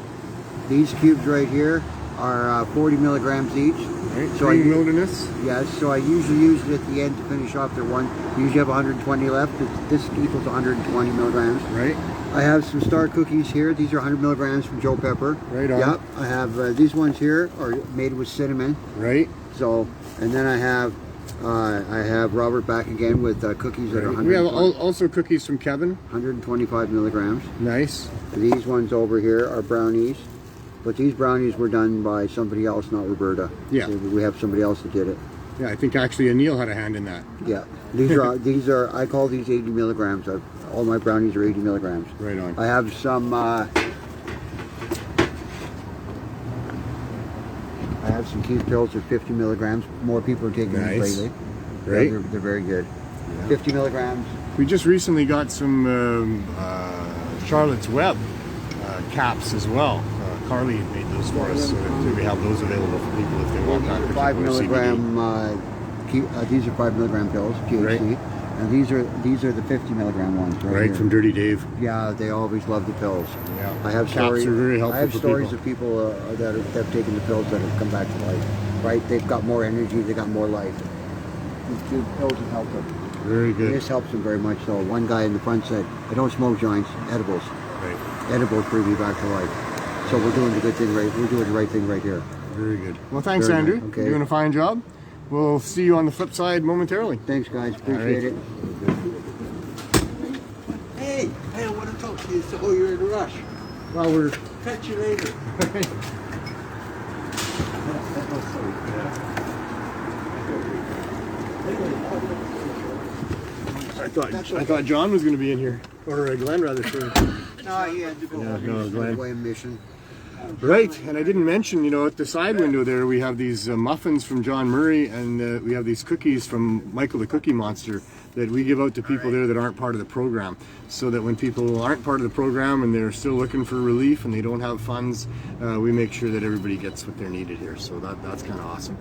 These cubes right here are 40 milligrams each. Right. So Green Wilderness. Yes, so I usually use it at the end to finish off their one. Usually have 120 left. This equals 120 milligrams. Right. I have some Star Cookies here. These are 100 milligrams from Joe Pepper. Right on. Yep. I have these ones here are made with cinnamon. Right. So, and then I have Robert back again with cookies that are Right. We have 120, also cookies from Kevin. 125 milligrams. Nice. These ones over here are brownies. But these brownies were done by somebody else, not Roberta. Yeah. So we have somebody else that did it. Yeah, I think actually Neil had a hand in that. Yeah, these are I call these 80 milligrams. All my brownies are 80 milligrams. Right on. I have some. I have some Keith pills at 50 milligrams. More people are taking them lately. Great. They're very good. Yeah. 50 milligrams. We just recently got some Charlotte's Web caps as well. Carly made those for us, so that we have those available for people if they want that particular 5 milligram. CBD. These are 5 milligram pills, THC, Right. and these are the 50 milligram ones. Right, here. from Dirty Dave. Yeah, they always love the pills. Yeah. I have Caps stories. are very helpful I have for stories people. of people that have taken the pills that have come back to life. Right, they've got more energy, they got more life. These pills have helped them. Very good. This helps them very much. So one guy in the front said, "I don't smoke joints, edibles. Right. Edibles bring me back to life." So we're doing the good thing right. We're doing the right thing right here. Very good. Well, thanks, Very Andrew. good. Okay. You're doing a fine job. We'll see you on the flip side momentarily. Thanks, guys. Appreciate it. Hey, I want to talk to you. So you're in a rush. Well, we're Catch you later. I thought John was going to be in here, or Glenn rather. Sorry. No, he had to go. Yeah, no, Glenn. Away mission. Right, and I didn't mention, at the side window there we have these muffins from John Murray, and we have these cookies from Michael the Cookie Monster that we give out to people there that aren't part of the program, so that when people aren't part of the program and they're still looking for relief and they don't have funds, we make sure that everybody gets what they're needed here. So that's kind of awesome.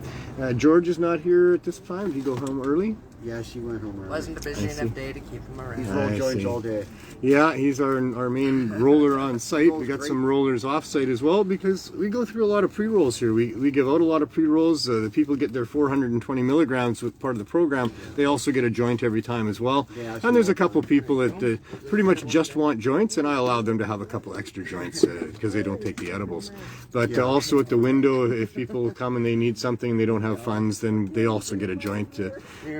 George is not here at this time. Did he go home early? Yes, he went home early. Wasn't a busy enough day to keep him He's around. rolled I joints see. all day. Yeah, he's our main roller on site. We got some rollers off site as well because we go through a lot of pre-rolls here. We give out a lot of pre-rolls. The people get their 420 milligrams with part of the program. They also get a joint every time as well. Yeah, And there's a couple people that pretty much just want joints, and I allow them to have a couple extra joints because they don't take the edibles. But also at the window, if people come and they need something and they don't have funds, then they also get a joint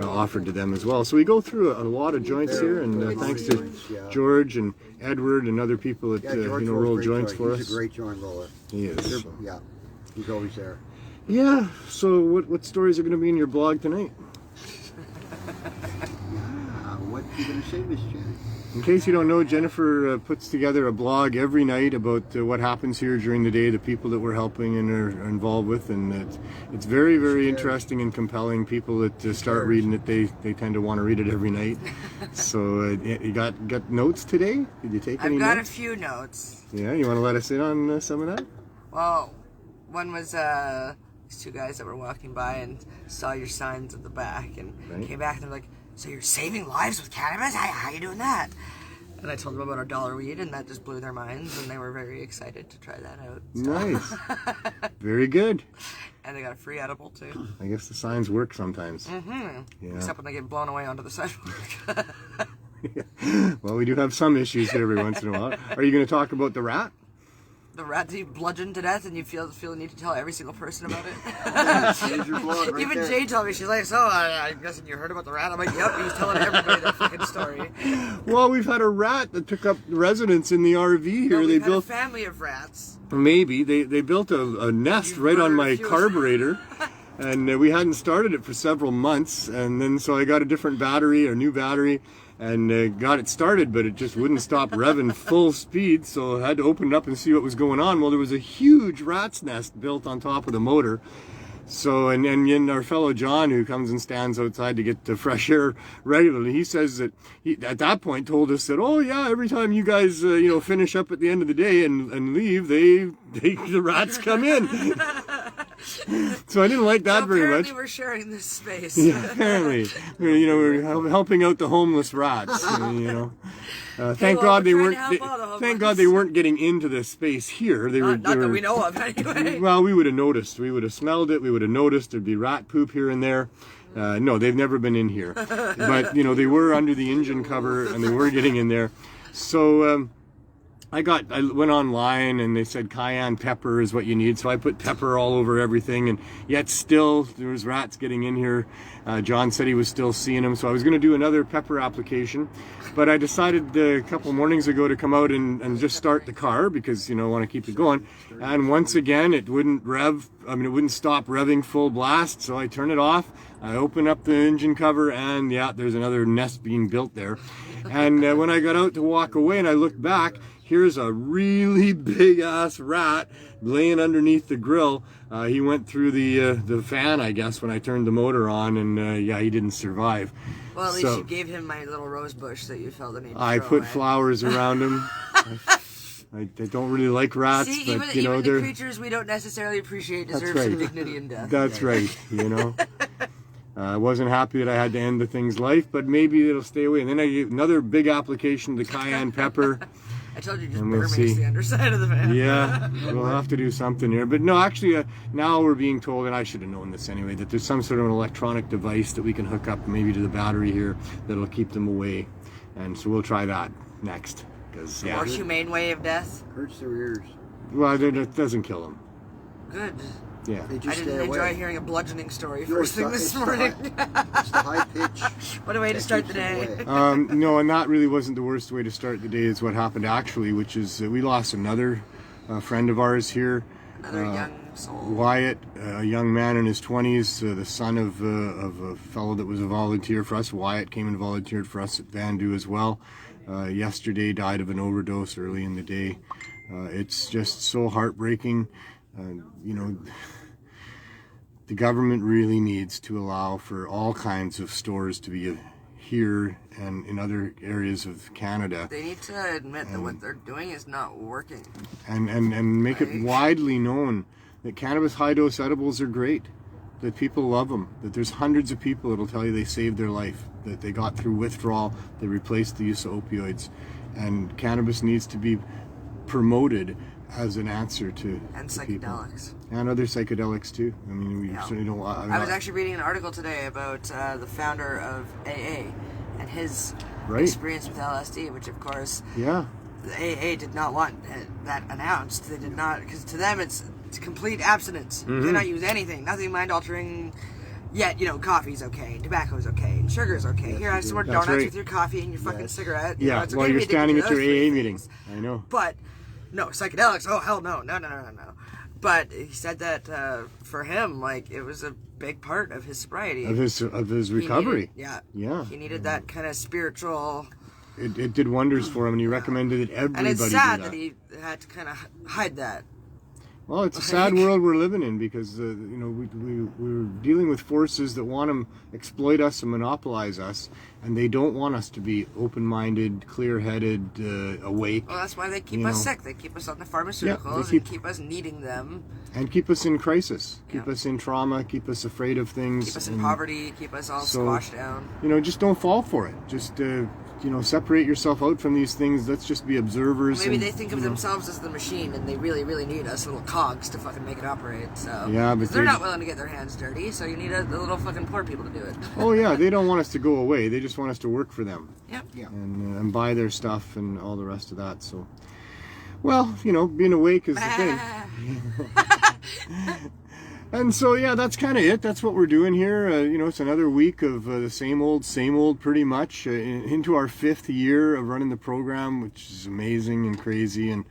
offered to them as well. So we go through a lot of joints here, and thanks to George and Edward and other people that George roll rolls great joints joints. for He's us. a great joint roller. He is. Yeah, he's always there. Yeah. So what stories are going to be in your blog tonight? What are you going to say, Miss Janet? In case you don't know, Jennifer puts together a blog every night about what happens here during the day, the people that we're helping and are involved with, and it's very, very interesting and compelling. People that start reading it, they tend to want to read it every night. So you got notes today? Did you take any I've got notes? a few notes. Yeah, you want to let us in on some of that? Well, one was these two guys that were walking by and saw your signs at the back and came back and they're like, "So you're saving lives with cannabis? How you doing that?" And I told them about our dollar weed, and that just blew their minds, and they were very excited to try that out. So. Nice. Very good. And they got a free edible too. I guess the signs work sometimes. Yeah. Except when they get blown away onto the sidewalk. Well, we do have some issues here every once in a while. Are you going to talk about the rat? The rat that you bludgeoned to death, and you feel the need to tell every single person about it. Even Jay told me, she's like, "So, I guess you heard about the rat?" I'm like, "Yep." He's telling everybody that fucking story. Well, we've had a rat that took up residence in the RV here. No, They we've had built a family of rats. maybe they built a nest right on my carburetor, and we hadn't started it for several months, and then so I got a different battery, a new battery. And got it started, but it just wouldn't stop revving full speed, so I had to open it up and see what was going on. Well, there was a huge rat's nest built on top of the motor. So, and then our fellow John, who comes and stands outside to get the fresh air regularly, he says that he, at that point, told us that, "Oh yeah, every time you guys, finish up at the end of the day and leave, the rats come in." So I didn't like that very much. Apparently we're sharing this space. Yeah, apparently, we're helping out the homeless rats. Thank God they weren't. Thank God they weren't getting into the space here. They were. Not that we know of, anyway. Well, we would have noticed. We would have smelled it. We would have noticed there'd be rat poop here and there. No, they've never been in here. But they were under the engine cover and they were getting in there. So I went online and they said cayenne pepper is what you need, so I put pepper all over everything, and yet still there was rats getting in here. John said he was still seeing them, so I was going to do another pepper application, but I decided a couple mornings ago to come out and just start the car because, you know, I want to keep it going. And once again, it wouldn't it wouldn't stop revving full blast, so I turn it off. I open up the engine cover, and yeah, there's another nest being built there. And when I got out to walk away and I looked back, here's a really big ass rat laying underneath the grill. He went through the fan, I guess, when I turned the motor on, and yeah, he didn't survive. Well, at least you gave him my little rose bush that you felt the need to I throw put away. flowers around him. I don't really like rats, See, but even you know, the they're creatures we don't necessarily appreciate deserve right. some dignity in death. That's right, you know. I wasn't happy that I had to end the thing's life, but maybe it'll stay away. And then I gave another big application of the cayenne pepper. I told you just And we'll burn see. the underside of the van. Yeah, we'll have to do something here. But no, actually, now we're being told, and I should have known this anyway, that there's some sort of an electronic device that we can hook up maybe to the battery here that'll keep them away. And so we'll try that next. Because More humane way of death. Hurts their ears. well, it doesn't kill them. Good. Yeah. They I just didn't stay enjoy away. hearing a bludgeoning story No, first thing it's this the- morning. It's the high pitch. What a way to that start the keeps them day. away. No, and that really wasn't the worst way to start the day. Is what happened actually, which is we lost another friend of ours here. Another young soul. Wyatt, a young man in his 20s, the son of a fellow that was a volunteer for us. Wyatt came and volunteered for us at Vandu as well. Yesterday died of an overdose early in the day. It's just so heartbreaking. You know, the government really needs to allow for all kinds of stores to be here and in other areas of Canada. They need to admit that what they're doing is not working. And make it widely known that cannabis high-dose edibles are great, that people love them, that there's hundreds of people that'll tell you they saved their life, that they got through withdrawal, they replaced the use of opioids, and cannabis needs to be promoted as an answer to And people. psychedelics. And other psychedelics too. I mean, we Yeah. certainly don't. I was actually reading an article today about the founder of AA and his Right. experience with LSD, which of course Yeah. the AA did not want that announced. They did not, because to them it's complete abstinence. Mm-hmm. You cannot use anything, nothing mind altering. Yet, you know, coffee's okay, and tobacco's okay, and sugar's okay. Here, have some more That's donuts right. with your coffee and your fucking cigarette. You Yeah, know, it's okay while to you're be addicted standing to at your those three AA meeting. things. I know. But no psychedelics. Oh hell no, no. But he said that for him, like it was a big part of his sobriety, Of his He recovery. needed- Yeah. he needed that kind of spiritual. It did wonders for him, and he recommended that everybody And it's sad do that he had to kind of hide that. Well, it's a sad world we're living in because you know we're dealing with forces that want to exploit us and monopolize us, and they don't want us to be open-minded, clear-headed, awake, Well, that's why they keep You us know. sick. They keep us on the pharmaceuticals keep- and keep us needing them. and keep us in crisis, keep Yeah. us in trauma, keep us afraid of things. Keep us in and, poverty. Keep us all so- squashed down. You know, just don't fall for it. Just you know, separate yourself out from these things. Let's just be observers. Maybe and, they think of you know, themselves as the machine, and they really, really need us little cogs to fucking make it operate. So Yeah, but 'cause they're they- not willing to get their hands dirty, so you need the little fucking poor people to do it. Oh yeah, they don't want us to go away. They just want us to work for them. Yep. And buy their stuff and all the rest of that. So, well, you know, being awake is the thing. And so, yeah, that's kind of it. That's what we're doing here. You know, it's another week of the same old, pretty much, into our 5th year of running the program, which is amazing and crazy. And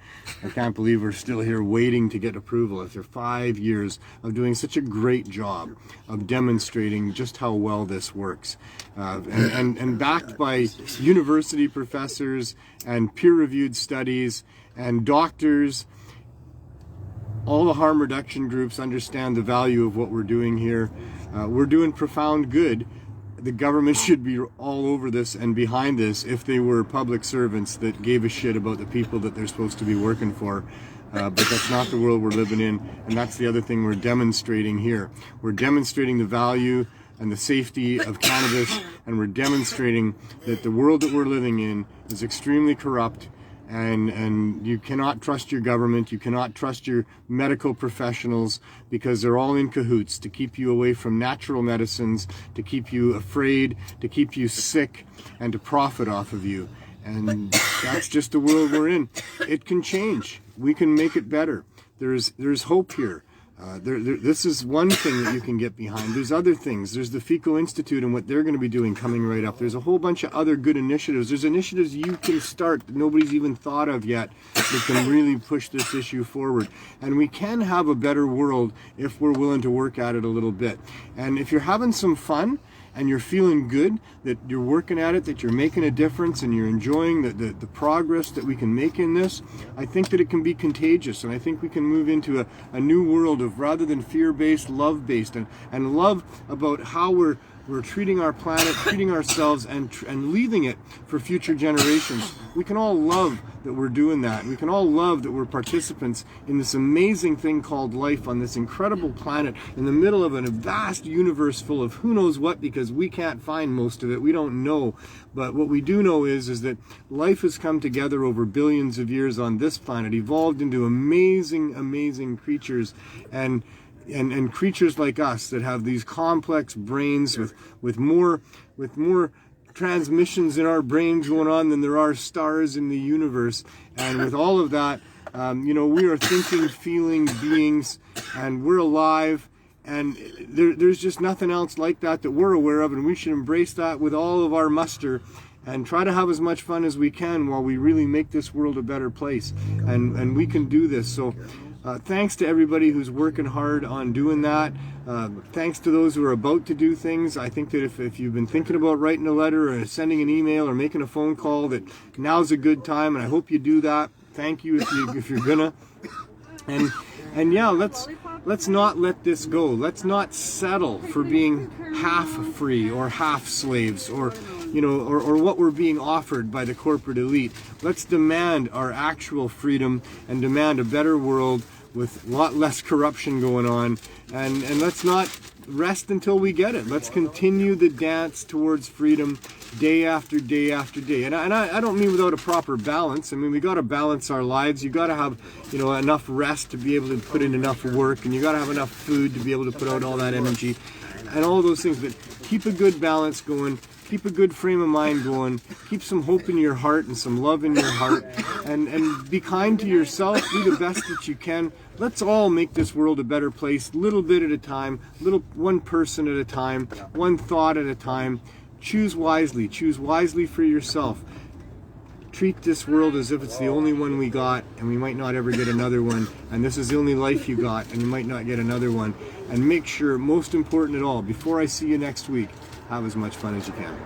I can't believe we're still here waiting to get approval after 5 years of doing such a great job of demonstrating just how well this works. And backed by university professors and peer-reviewed studies and doctors. All the harm reduction groups understand the value of what we're doing here. We're doing profound good. The government should be all over this and behind this if they were public servants that gave a shit about the people that they're supposed to be working for. But that's not the world we're living in, and that's the other thing we're demonstrating here. We're demonstrating the value and the safety of cannabis, and we're demonstrating that the world that we're living in is extremely corrupt. And you cannot trust your government, you cannot trust your medical professionals, because they're all in cahoots to keep you away from natural medicines, to keep you afraid, to keep you sick, and to profit off of you. And that's just the world we're in. It can change. We can make it better. There's hope here. This is one thing that you can get behind. There's other things. There's the Fecal Institute and what they're going to be doing coming right up. There's a whole bunch of other good initiatives. There's initiatives you can start that nobody's even thought of yet that can really push this issue forward. And we can have a better world if we're willing to work at it a little bit. And if you're having some fun, and you're feeling good, that you're working at it, that you're making a difference, and you're enjoying the progress that we can make in this, I think that it can be contagious, and I think we can move into a new world of, rather than fear-based, love-based, and love about how we're treating our planet, treating ourselves, and leaving it for future generations. We can all love that we're doing that. We can all love that we're participants in this amazing thing called life on this incredible planet in the middle of a vast universe full of who knows what, because we can't find most of it. We don't know. But what we do know is that life has come together over billions of years on this planet, evolved into amazing, amazing creatures, and creatures like us that have these complex brains with more transmissions in our brains going on than there are stars in the universe. And with all of that, we are thinking, feeling beings, and we're alive. And there's just nothing else like that we're aware of, and we should embrace that with all of our muster and try to have as much fun as we can while we really make this world a better place. And we can do this. So thanks to everybody who's working hard on doing that. Thanks to those who are about to do things. I think that if you've been thinking about writing a letter or sending an email or making a phone call, that now's a good time, and I hope you do that. Thank you if you're gonna. And yeah, let's not let this go. Let's not settle for being half free or half slaves, or what we're being offered by the corporate elite. Let's demand our actual freedom and demand a better world with a lot less corruption going on. And let's not rest until we get it. Let's continue the dance towards freedom day after day after day. And I don't mean without a proper balance. I mean, we got to balance our lives. You got to have, enough rest to be able to put in enough work, and you got to have enough food to be able to put out all that energy and all those things. But keep a good balance going. Keep a good frame of mind going. Keep some hope in your heart and some love in your heart. And be kind to yourself. Do the best that you can. Let's all make this world a better place, little bit at a time, one person at a time, one thought at a time. Choose wisely. Choose wisely for yourself. Treat this world as if it's the only one we got, and we might not ever get another one. And this is the only life you got, and you might not get another one. And make sure, most important at all, before I see you next week, have as much fun as you can.